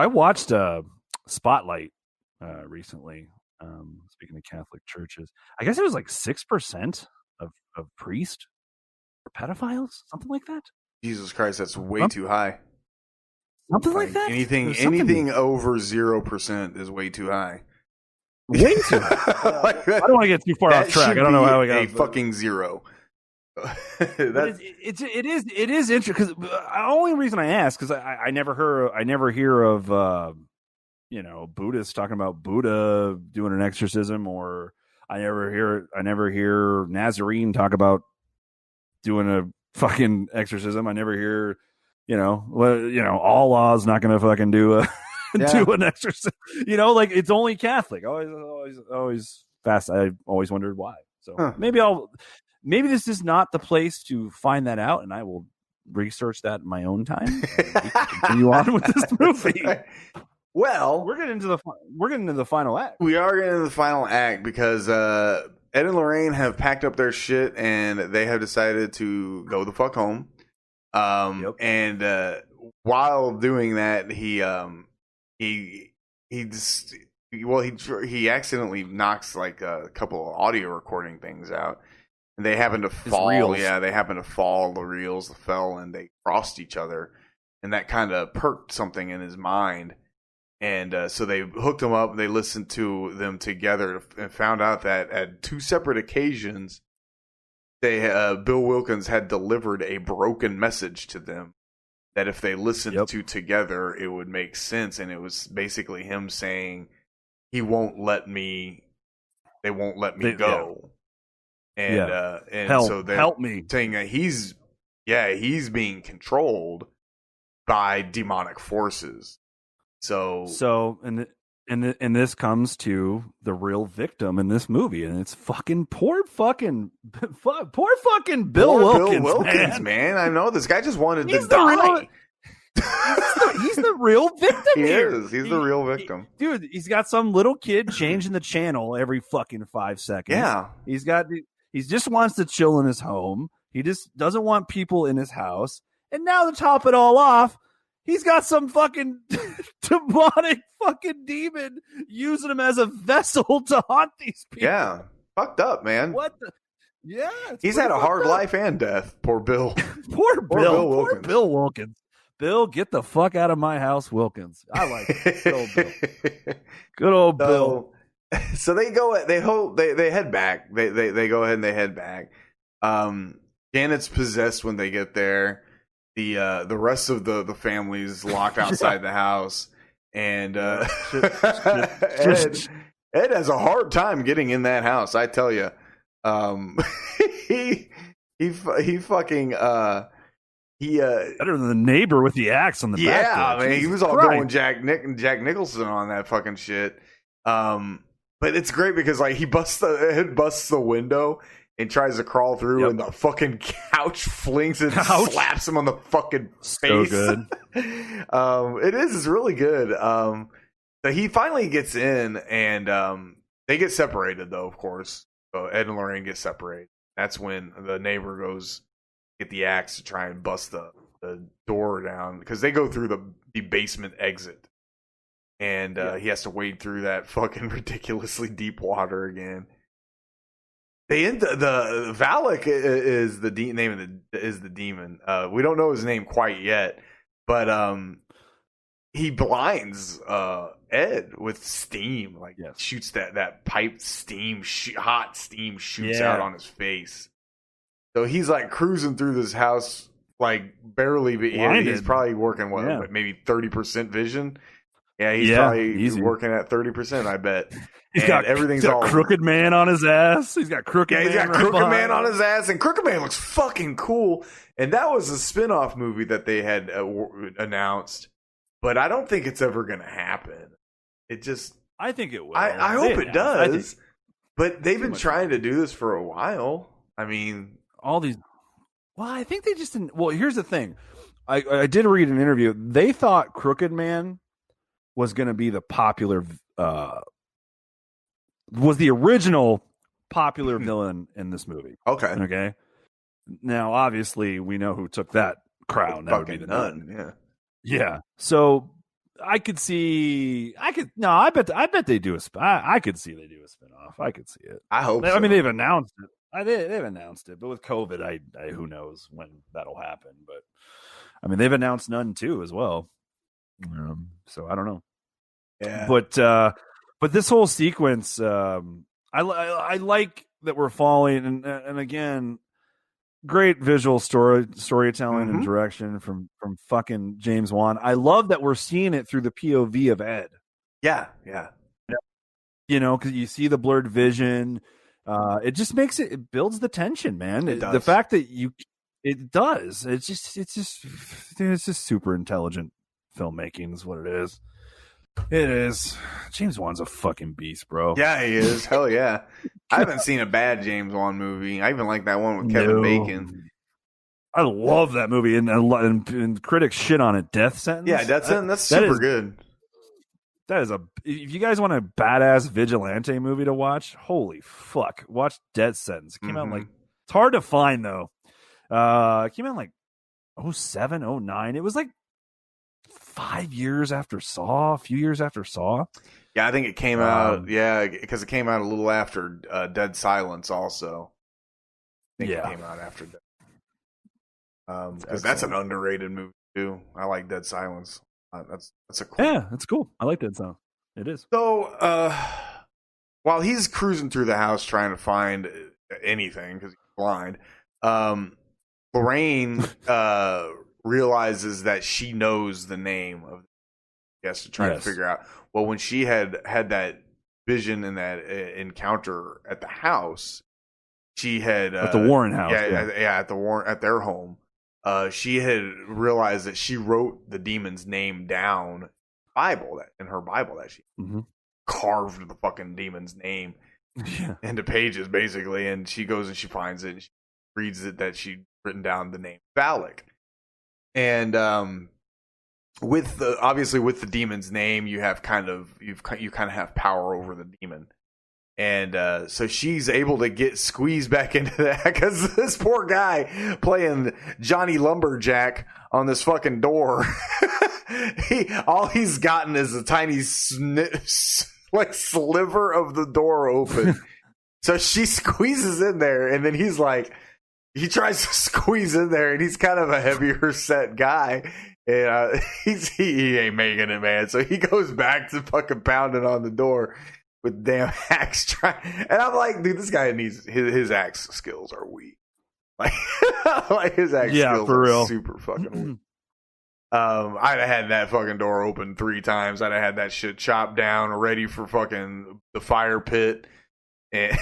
watched Spotlight recently. Speaking of Catholic churches, I guess it was like 6% of priests or pedophiles, something like that. Jesus Christ, that's way too high. Something like that. Anything over 0% is way too high. Way too high. I don't want to get too far off track. I don't know how we got a fucking zero. It is interesting because the only reason I ask because I never hear of Buddhists talking about Buddha doing an exorcism, or I never hear Nazarene talk about doing a fucking exorcism. I never hear, Allah's not going to fucking do an exorcism. Like it's only Catholic. Always fast. I always wondered why. So maybe this is not the place to find that out, and I will research that in my own time. Continue on with this movie. Well, we're getting into the final act. We are getting into the final act because Ed and Lorraine have packed up their shit and they have decided to go the fuck home. And while doing that, he accidentally knocks like a couple of audio recording things out. And they happen to fall. Reels. Yeah, they happen to fall. The reels fell and they crossed each other. And that kind of perked something in his mind. And so they hooked them up. They listened to them together and found out that at two separate occasions, Bill Wilkins had delivered a broken message to them that if they listened to together, it would make sense. And it was basically him saying, they won't let me go. And so they're help me, saying that he's being controlled by demonic forces. So and this comes to the real victim in this movie, and it's poor fucking Bill Wilkins, man. I know this guy just wanted to die. He's the real victim here. He's the real victim. Dude, he's got some little kid changing the channel every fucking 5 seconds. Yeah. He just wants to chill in his home. He just doesn't want people in his house. And now to top it all off, he's got some fucking demonic fucking demon using him as a vessel to haunt these people. Yeah. Fucked up, man. What the? Yeah. He's had a hard life and death. Poor Bill. Poor Bill Wilkins. Bill, get the fuck out of my house, Wilkins. I like it. Good old Bill. Good old Bill. So they head back. They go ahead and they head back. Janet's possessed when they get there. The rest of the family's locked outside the house, and Ed has a hard time getting in that house. I tell you, he fucking better than the neighbor with the axe on the back. Yeah, man, he was all going Jack Nicholson on that fucking shit. But it's great because like Ed busts the window and tries to crawl through, and the fucking couch flings and slaps him on the fucking face. So good. It's really good. So he finally gets in, and they get separated though, of course. So Ed and Lorraine get separated. That's when the neighbor goes get the axe to try and bust the door down, because they go through the basement exit. And he has to wade through that fucking ridiculously deep water again. The Valak is the name of the demon. We don't know his name quite yet, but he blinds Ed with steam. Like shoots that pipe steam, hot steam shoots out on his face. So he's like cruising through this house like barely. He's probably working maybe 30% vision. Yeah, he's probably working at 30%, I bet. He's got Crooked Man on his ass. He's got Crooked Man on his ass, and Crooked Man looks fucking cool. And that was a spin-off movie that they had announced, but I don't think it's ever going to happen. I think it will. I hope it does. But they've been trying to do this for a while. I mean, all these. Well, I think they just didn't. Well, here's the thing. I did read an interview. They thought Crooked Man was going to be the popular, was the original popular villain in this movie. Okay. Now, obviously, we know who took that crown. That would be the nun. Yeah. So I could see. I bet they do I could see they do a spinoff. I could see it. I hope. I mean, they've announced it. They've announced it, but with COVID, I who knows when that'll happen. But I mean, they've announced Nun too as well. So I don't know. Yeah. But this whole sequence, I like that we're following, and again, great visual storytelling and direction from fucking James Wan. I love that we're seeing it through the POV of Ed. Yeah. You know, because you see the blurred vision, It just makes it builds the tension, man. It does. The fact that it does. It's just super intelligent filmmaking is what it is. It is. James Wan's a fucking beast, bro. Yeah, he is. Hell yeah. I haven't seen a bad James Wan movie. I even like that one with Kevin Bacon. I love that movie, and critics shit on it. Death Sentence. Yeah, Death Sentence. That's super good. That is if you guys want a badass vigilante movie to watch, holy fuck, watch Death Sentence. It came out it's hard to find though. It came out like 07, 09. It was like 5 years after Saw, a few years after Saw. Yeah, I think it came out. Yeah, because it came out a little after Dead Silence. Also, I think it came out after that. Because that's an underrated movie too. I like Dead Silence. That's a cool. Yeah, that's cool. I like that sound. It is. So, while he's cruising through the house trying to find anything because he's blind, Lorraine realizes that she knows the name of. He has to try to figure out. Well, when she had that vision and that encounter at the house, she had at the Warren house. At the Warren at their home. She had realized that she wrote the demon's name down in her Bible that she carved the fucking demon's name into pages basically, and she goes and she finds it and she reads it that she'd written down the name Valak. And with the demon's name, you kind of have power over the demon. And so she's able to get squeezed back into that because this poor guy playing Johnny Lumberjack on this fucking door, all he's gotten is a tiny sliver of the door open. So she squeezes in there, and then he tries to squeeze in there, and he's kind of a heavier set guy. And he ain't making it, man. So he goes back to fucking pounding on the door with damn axe and I'm like, dude, this guy needs his axe skills are weak. Like his axe skills for are real. super fucking weak. I'd have had that fucking door open 3 times. I'd have had that shit chopped down, ready for fucking the fire pit. And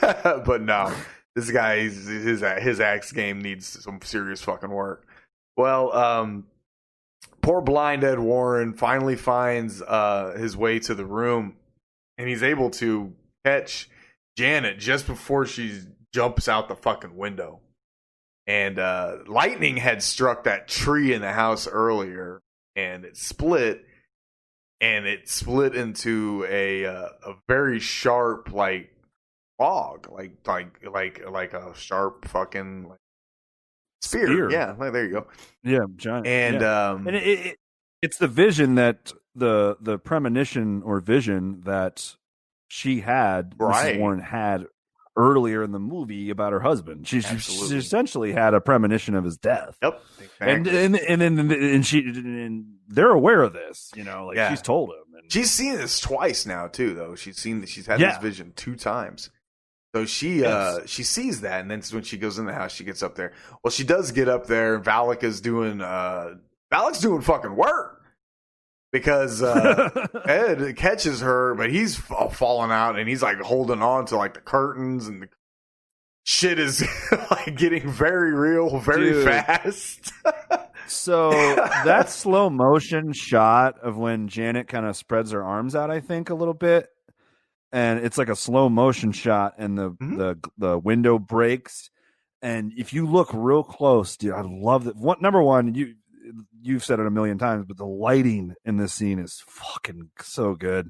but no, this guy, his axe game needs some serious fucking work. Well, poor blind Ed Warren finally finds his way to the room. And he's able to catch Janet just before she jumps out the fucking window. And lightning had struck that tree in the house earlier, and it split. And it split into a very sharp log, like a sharp fucking spear. Yeah, there you go. Yeah, giant. And and it's the vision that the premonition or vision that she had, Mrs. Warren had earlier in the movie about her husband. She essentially had a premonition of his death. Yep, exactly. And they're aware of this. She's told him. And she's seen this twice now too, though. She's had this vision 2 times. So she sees that, and then when she goes in the house, she gets up there. Well, she does get up there, and Valak's doing fucking work. Because Ed catches her, but he's falling out, and he's holding on to the curtains, and the shit is getting very real, very fast. So that slow motion shot of when Janet kind of spreads her arms out, I think a little bit, and it's like a slow motion shot, and the window breaks, and if you look real close, dude, I love that. Number one, you've said it a million times, but the lighting in this scene is fucking so good.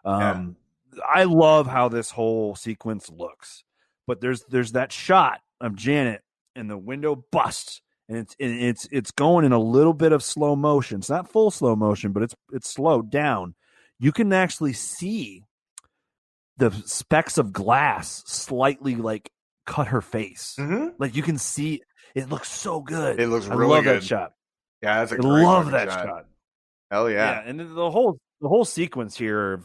I love how this whole sequence looks, but there's that shot of Janet and the window busts, and it's going in a little bit of slow motion. It's not full slow motion, but it's slowed down. You can actually see the specks of glass slightly cut her face. You can see it looks so good. It looks really I love good. that shot. Yeah, that's a I great love that shot. Hell yeah. And the whole sequence here,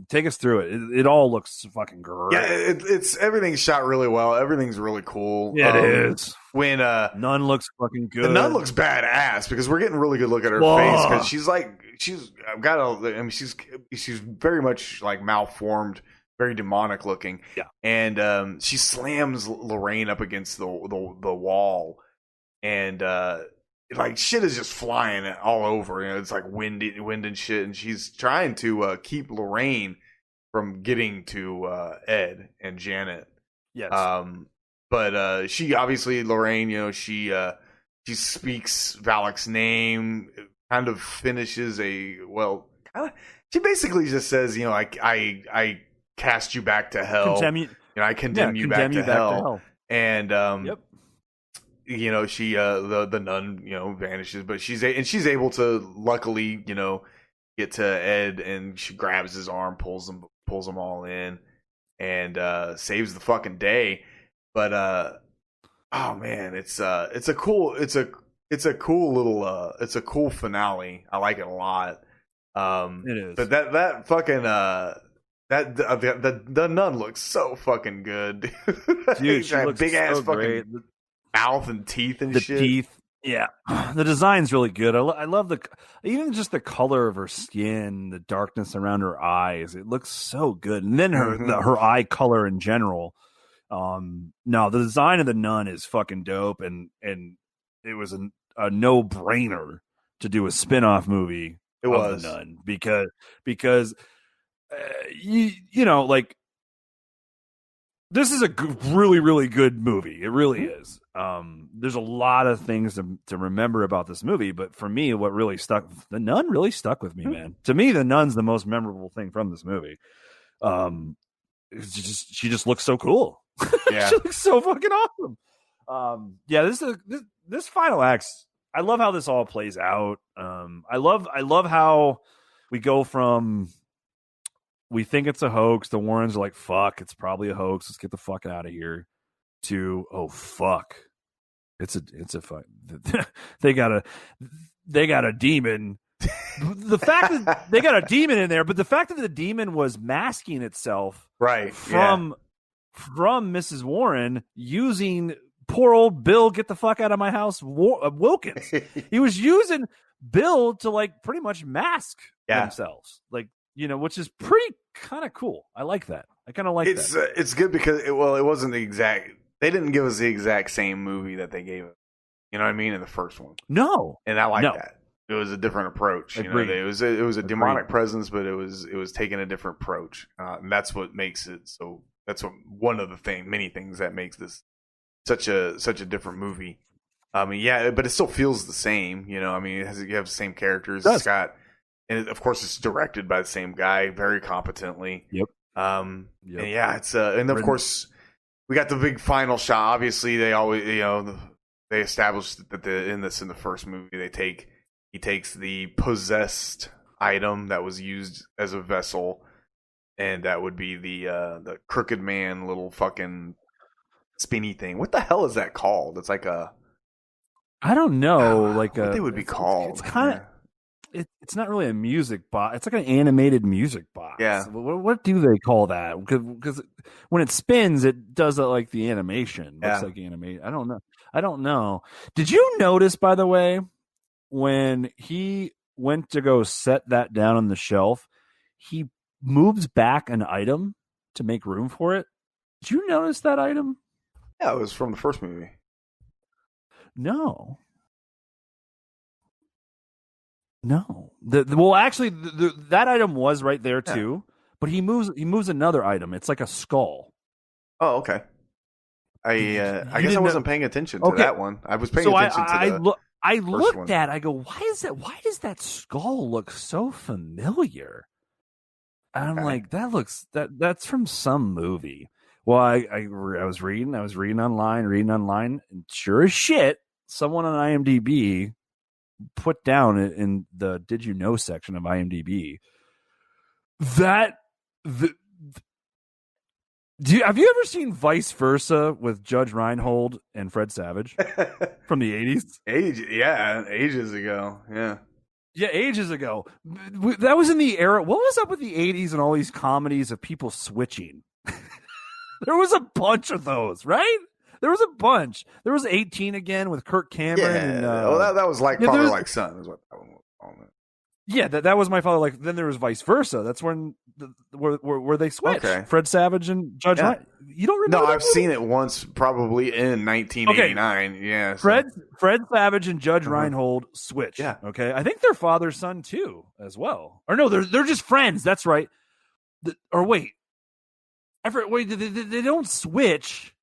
take us through it. It all looks fucking great. Yeah, it's everything's shot really well. Everything's really cool. Yeah, it is. When Nun looks fucking good. The Nun looks badass because we're getting a really good look at her face because she's very much malformed very demonic looking. Yeah. And she slams Lorraine up against the wall, and like shit is just flying all over. You know, it's like wind and shit, and she's trying to keep Lorraine from getting to Ed and Janet. Yes. But she obviously, Lorraine, you know, she speaks Valak's name, kind of finishes she basically just says, you know, I cast you back to hell. I condemn you back to hell. And yep. You know, she the nun, you know, vanishes, but she's able to luckily, you know, get to Ed, and she grabs his arm, pulls them all in, and saves the fucking day. But oh man, it's a cool finale. I like it a lot. It is. But that fucking the nun looks so fucking good. Dude, she looks big ass so fucking great. mouth and teeth and shit. The teeth. Yeah, the design's really good. I love even just the color of her skin, the darkness around her eyes. It looks so good, and then her eye color in general. No, the design of the nun is fucking dope, and it was a no brainer to do a spin-off movie. It was the nun because you know, like, this is a really, really good movie. It really is. There's a lot of things to remember about this movie, but for me, the nun really stuck with me, man. To me, the nun's the most memorable thing from this movie. She just looks so cool. Yeah. She looks so fucking awesome. Yeah, this final act, I love how this all plays out. I love how we go from, we think it's a hoax. The Warrens are like, fuck, it's probably a hoax. Let's get the fuck out of here. To, oh fuck, it's a fuck. They got a demon. The fact that they got a demon in there, but the fact that the demon was masking itself from Mrs. Warren using poor old Bill, get the fuck out of my house, Wilkins. He was using Bill to, like, pretty much mask themselves, like, you know, which is pretty kind of cool. I like that. I kind of like that. It's good because it wasn't the exact. They didn't give us the exact same movie that they gave us. You know what I mean, in the first one. No, and I like that. It was a different approach. You know, it was a demonic presence, but it was taking a different approach, and that's what makes it so. That's one of the many things that makes this such a different movie. I mean, yeah, but it still feels the same. You know, I mean, you have the same characters. It's got, and of course, it's directed by the same guy, very competently. Yep. And yeah, it's and of course, we got the big final shot. Obviously, they always, you know, they established that in the first movie, he takes the possessed item that was used as a vessel, and that would be the crooked man little fucking spinny thing. What the hell is that called? It's like I don't know, what they would be called. It's kind of. It's not really a music box. It's like an animated music box. Yeah. What do they call that? Because when it spins, it does like the animation. Looks like animation. I don't know. Did you notice, by the way, when he went to go set that down on the shelf, he moves back an item to make room for it? Did you notice that item? Yeah, it was from the first movie. No. Well, actually, that item was right there too, but he moves another item. It's like a skull. Oh, okay. I guess I wasn't paying attention to that one. I was paying attention to the I looked one. at. I go, why does that skull look so familiar? And I'm like, that's from some movie. Well, I was reading online, and sure as shit, someone on IMDb put down in the "Did you know" section of IMDb that have you ever seen Vice Versa with Judge Reinhold and Fred Savage from the 80s? Ages ago. Yeah, ages ago. That was in the era. What was up with the 80s and all these comedies of people switching? There was a bunch of those, right? There was a bunch. There was 18 again with Kirk Cameron. Yeah, and, that was like father like son is what that one was called. Yeah, that was my father. Like, then there was vice versa. That's when where they switched. Okay. Fred Savage and Judge Yeah. Ryan. You don't remember? No, that I've movie? seen it once, probably in 1989. Yeah, so- Fred Savage and Judge Uh-huh. Reinhold switch. Yeah. Okay. I think they're father son too, as well. Or no, they're just friends. That's right. Or wait, wait, they don't switch.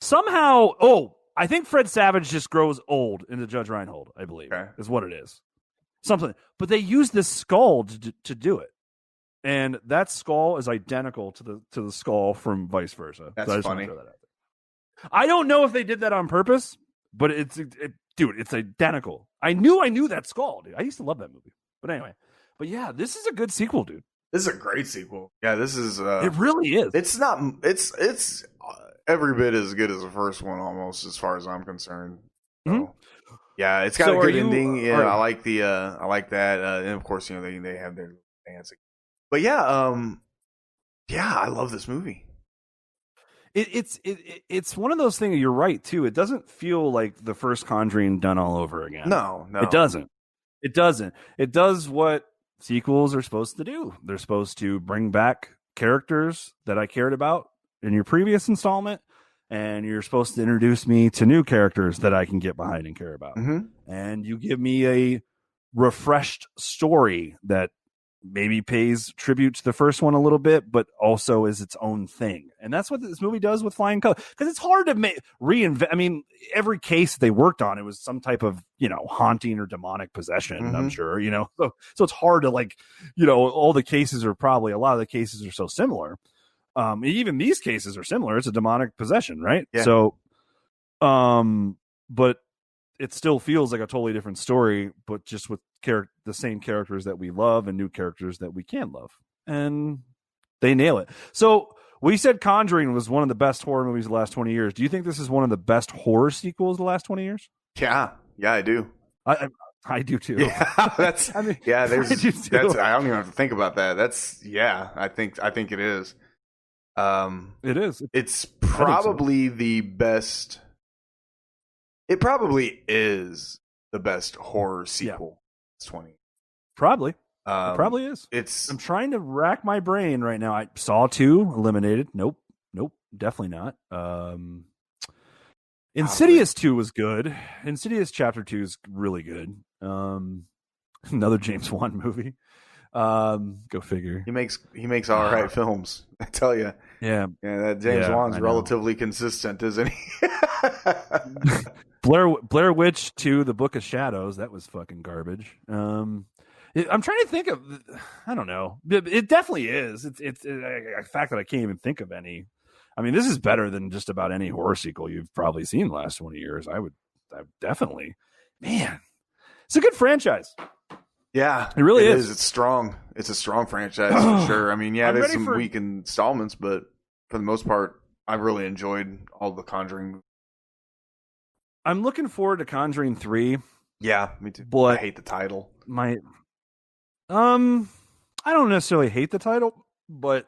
Somehow, I think Fred Savage just grows old into Judge Reinhold, I believe, is what it is. Something. But they use this skull to do it. And that skull is identical to the skull from vice versa. That's so I just funny. want to throw that out there. I don't know if they did that on purpose, but dude, it's identical. I knew that skull, dude. I used to love that movie. But anyway, yeah, this is a good sequel, dude. This is a great sequel. Yeah, this is. It really is. It's not. It's every bit as good as the first one, almost, as far as I'm concerned. So, Mhm. yeah, it's got a good ending. Yeah, are- I like that. And of course, they have their dancing. But yeah, I love this movie. It's one of those things. You're right too. It doesn't feel like the first Conjuring done all over again. No, it doesn't. It doesn't. It does what sequels are supposed to do. They're supposed to bring back characters that I cared about in your previous installment, and you're supposed to introduce me to new characters that I can get behind and care about. Mhm. And you give me a refreshed story that maybe pays tribute to the first one a little bit, but also is its own thing. And that's what this movie does with Flying Color. Because it's hard to reinvent. I mean, every case they worked on, it was some type of, haunting or demonic possession, I'm sure, So it's hard to all the cases are probably, a lot of the cases are so similar. Even these cases are similar. It's a demonic possession, right? Yeah. So, but it still feels like a totally different story, but just with the same characters that we love and new characters that we can love. And they nail it. So we said Conjuring was one of the best horror movies of the last 20 years. Do you think this is one of the best horror sequels of the last 20 years? Yeah, I do. I do too. Yeah, that's. I mean, yeah, there's. I do too. I don't even have to think about that. That's. Yeah, I think it is. It is. It's probably the best. It probably is the best horror sequel. It's 20. Probably. It probably is. I'm trying to rack my brain right now. I saw 2 eliminated. Nope. Definitely not. Insidious 2 was good. Insidious Chapter 2 is really good. Another James Wan movie. Go figure. He makes all right films. I tell you. Yeah. That James Wan's relatively consistent, isn't he? Blair Witch 2, The Book of Shadows. That was fucking garbage. I'm trying to think of. I don't know. It definitely is. It's a fact that I can't even think of any. I mean, this is better than just about any horror sequel you've probably seen in the last 20 years. I definitely. Man, it's a good franchise. Yeah, it really is. It's strong. It's a strong franchise for sure. I mean, there's some weak installments, but for the most part, I've really enjoyed all the Conjuring. I'm looking forward to Conjuring 3. Yeah, me too. But I hate the title. I don't necessarily hate the title, but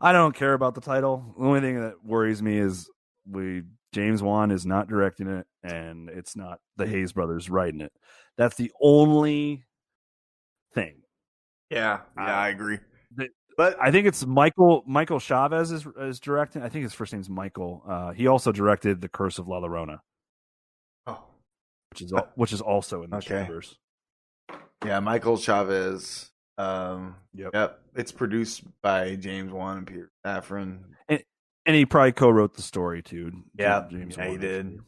I don't care about the title. The only thing that worries me is James Wan is not directing it, and it's not the Hayes brothers writing it. That's the only thing. Yeah, I agree. But I think it's Michael Chavez is directing. I think his first name's Michael. He also directed The Curse of La Llorona. Oh, which is also in the universe. Yeah, Michael Chavez. Yep. It's produced by James Wan and Peter Safran. And he probably co-wrote the story too. Yeah, James Wan, he did.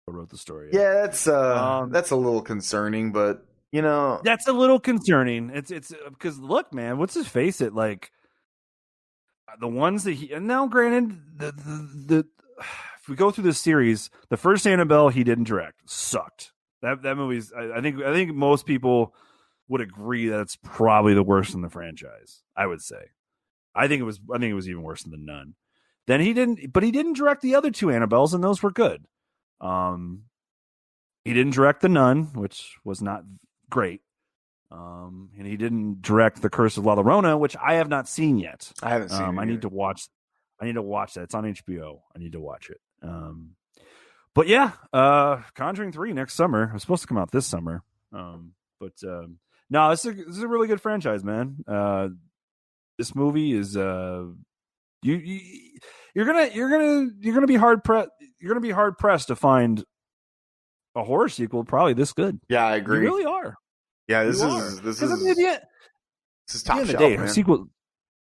Co-wrote the story. Yeah, that's a little concerning, but that's a little concerning. It's because look, man, let's just face it. Like the ones that and now granted, the if we go through this series, the first Annabelle he didn't direct, sucked. That movie's. I think most people would agree that it's probably the worst in the franchise. I would say. I think it was even worse than The Nun. Then he didn't direct the other 2 Annabelles, and those were good. He didn't direct The Nun, which was not great. And he didn't direct The Curse of La Llorona, which I have not seen yet. I haven't seen it. I need to watch that. It's on HBO. I need to watch it. But yeah, Conjuring 3 next summer. It's supposed to come out this summer. No, this is a really good franchise, man. This movie is you're gonna be hard pressed to find a horror sequel probably this good. Yeah, I agree. You really are. Yeah, this is top shelf, man. Sequel.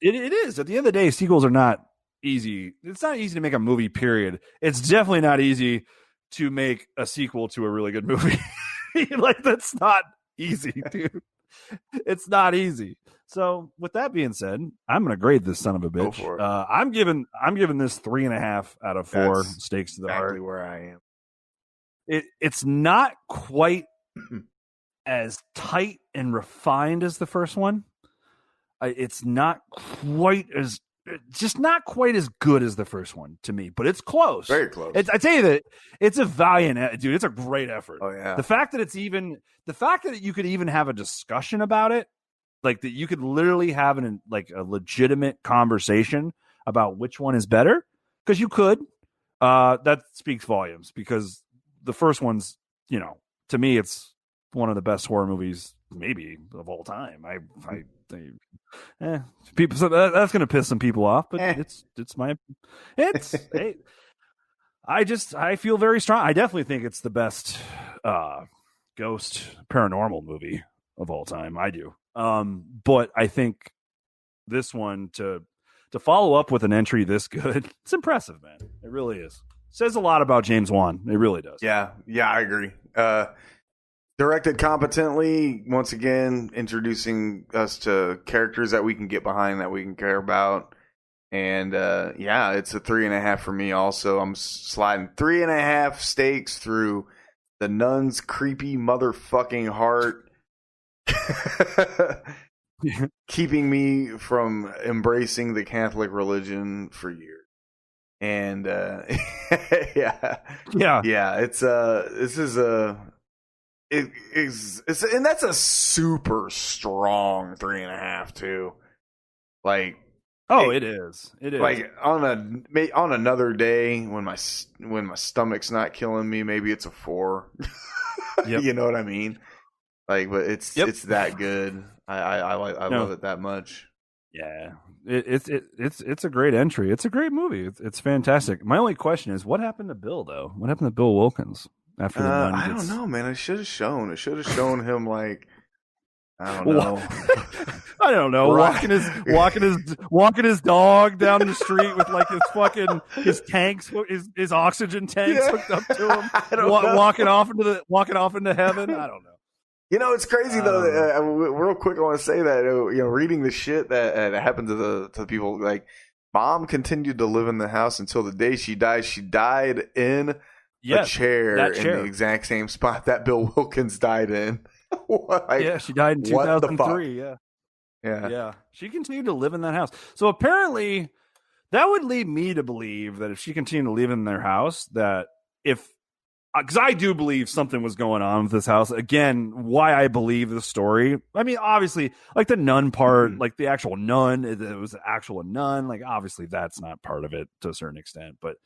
It is. At the end of the day, sequels are not easy. It's not easy to make a movie, period. It's definitely not easy to make a sequel to a really good movie. Like, that's not easy, dude. It's not easy. So with that being said, I'm gonna grade this son of a bitch. I'm giving this 3.5 out of 4 stakes to the heart. Exactly where I am. It's not quite as tight and refined as the first one. It's not quite as good as the first one to me, but it's close. Very close. I tell you that it's a valiant, dude. It's a great effort. Oh yeah. The fact that you could even have a discussion about it, like that you could literally have a legitimate conversation about which one is better, because you could. That speaks volumes, because the first one's, to me, it's one of the best horror movies maybe of all time. People, so that's going to piss some people off, but I feel very strong. I definitely think it's the best ghost paranormal movie of all time. I do. But I think this one to follow up with an entry this good, it's impressive, man. It really is. Says a lot about James Wan. It really does. Yeah, I agree. Directed competently, once again, introducing us to characters that we can get behind, that we can care about. And it's a 3.5 for me also. I'm sliding 3.5 stakes through the nun's creepy motherfucking heart, keeping me from embracing the Catholic religion for years. And and that's a super strong 3.5 too. Like, it is. Like on another day when my stomach's not killing me, maybe it's a 4. Yep. You know what I mean? Like, but it's that good. I love it that much. Yeah, it's a great entry. It's a great movie. It's fantastic. My only question is, what happened to Bill though? What happened to Bill Wilkins after the nun? I don't know, man. It should have shown him like, I don't know. I don't know. Walking his dog down the street with like his tanks, his oxygen tanks hooked up to him. Walking off into heaven. I don't know. It's crazy though. Real quick, I want to say that reading the shit that happened to the people. Like, mom continued to live in the house until the day she died. She died in a chair in the exact same spot that Bill Wilkins died in. She died in 2003. Yeah. She continued to live in that house. So apparently, that would lead me to believe that if she continued to live in their house, that because I do believe something was going on with this house. Again, why I believe the story. I mean, obviously, like the nun part, like the actual nun, it was an actual nun. Like, obviously, that's not part of it to a certain extent. But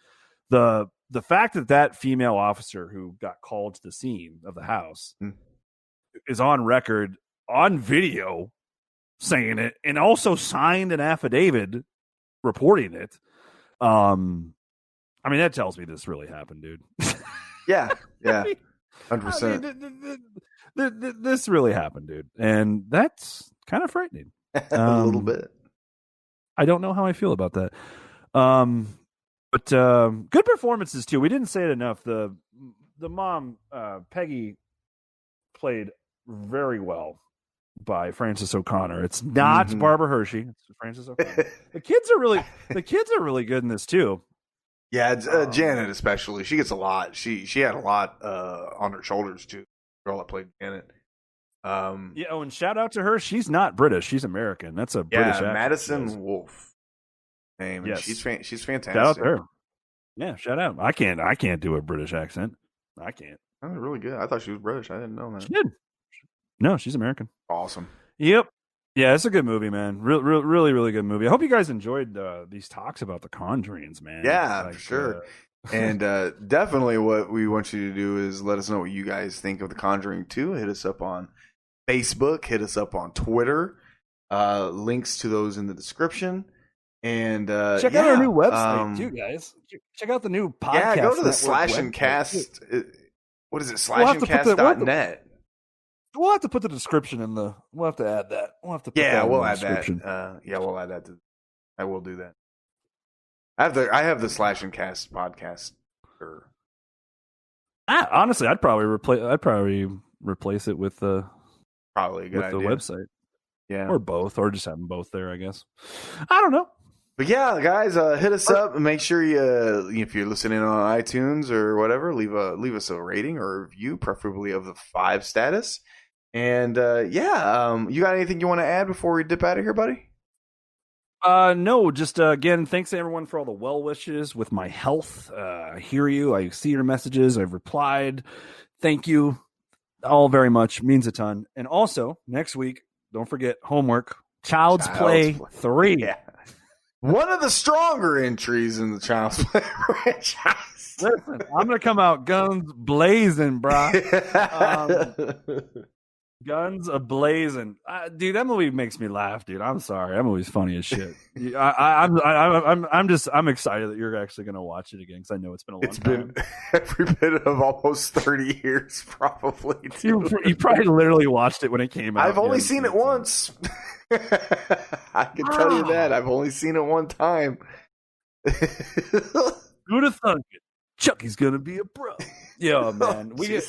the fact that female officer who got called to the scene of the house is on record, on video, saying it, and also signed an affidavit reporting it. I mean, that tells me this really happened, dude. Yeah, 100%. This really happened, dude, and that's kind of frightening. A little bit. I don't know how I feel about that. But good performances too. We didn't say it enough. The mom, Peggy, played very well by Frances O'Connor. It's not Barbara Hershey. It's Frances O'Connor. The kids are really good in this too. Yeah, Janet especially. She gets a lot. She had a lot on her shoulders too. The girl that played Janet. And shout out to her. She's not British. She's American. That's a British actress. Madison Wolfe. Name. Yes. She's fantastic. Shout out to her. Yeah, shout out. I can't do a British accent. I can't. That was really good. I thought she was British. I didn't know that. She did. No, she's American. Awesome. Yep. Yeah, it's a good movie, man. Really, really good movie. I hope you guys enjoyed these talks about the Conjurings, man. Yeah, for sure. And definitely what we want you to do is let us know what you guys think of The Conjuring 2. Hit us up on Facebook. Hit us up on Twitter. Links to those in the description. And check out our new website too, guys. Check out the new podcast. Yeah, go to the Network /and-cast. What is it? /andcast.net. /andcast.net. We'll have to put the description in the. We'll have to add that. We'll have to. Put that we'll in the add description. that. We'll add that. I will do that. I have the /and-cast podcast. Honestly, I'd probably replace it with the probably a good idea. The website. Yeah, or both, or just have them both there. I guess. I don't know. But yeah, guys, hit us up and make sure you, if you're listening on iTunes or whatever, leave us a rating or a review, preferably of the 5 status. And you got anything you want to add before we dip out of here, buddy? No, just again, thanks to everyone for all the well wishes with my health. I hear you. I see your messages. I've replied. Thank you all very much. Means a ton. And also next week, don't forget homework. Child's Play 3. Yeah. One of the stronger entries in the Child's Play franchise. Listen, I'm going to come out guns blazing, bro. Guns a-blazing. Dude, that movie makes me laugh, dude. I'm sorry. That movie's funny as shit. I'm excited that you're actually going to watch it again because I know it's been a long time. It's been every bit of almost 30 years, probably. You probably literally watched it when it came out. I've only seen it once. I can tell you that. I've only seen it one time. Who'd have thunk it? Chucky's gonna be a bro. Yeah, man. Dude,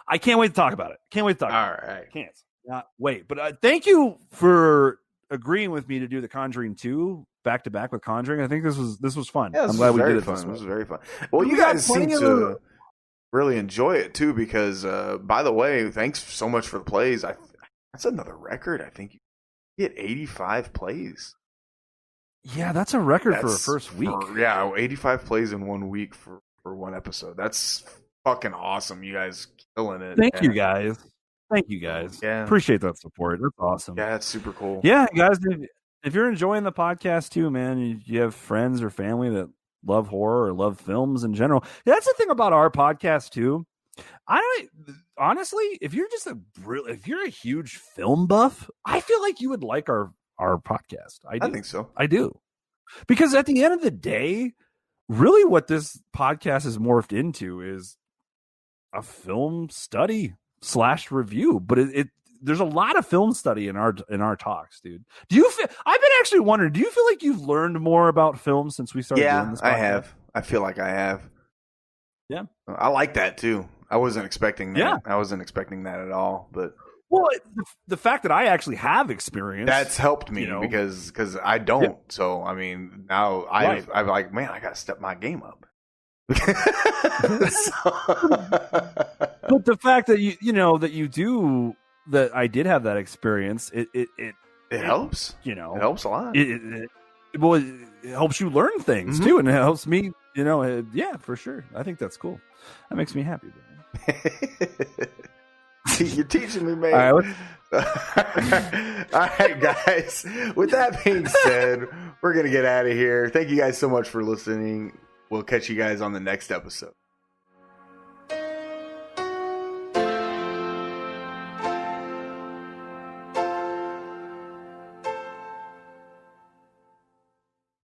I can't wait to talk about it. All right. Can't wait. But thank you for agreeing with me to do The Conjuring 2 back to back with Conjuring. I think this was fun. Yeah, I'm glad we did it. This was very fun. Well, you guys seem to really enjoy it too, because by the way, thanks so much for the plays. That's another record. I think you get 85 plays. Yeah, that's a record for a first week. 85 plays in 1 week for one episode. That's fucking awesome. You guys killing it. Thank you guys. Yeah, appreciate that support. That's awesome. Yeah, it's super cool. Yeah, guys, if you're enjoying the podcast too, man, you have friends or family that love horror or love films in general. That's the thing about our podcast too. Honestly, if you're a huge film buff, I feel like you would like our podcast. I think so. I do. Because at the end of the day, really what this podcast has morphed into is a film study / review. But there's a lot of film study in our talks, dude. I've been actually wondering, do you feel like you've learned more about film since we started doing this podcast? I have. I feel like I have. Yeah. I like that too. I wasn't expecting that. Yeah. I wasn't expecting that at all, but well, the fact that I actually have experience, that's helped me, because I don't. Yeah. So I mean, now I'm like, man, I got to step my game up. But the fact that that I did have that experience, it helps. It helps a lot. It helps you learn things too, and it helps me. Yeah, for sure. I think that's cool. That makes me happy. You're teaching me, man. All right, guys. With that being said, we're going to get out of here. Thank you guys so much for listening. We'll catch you guys on the next episode.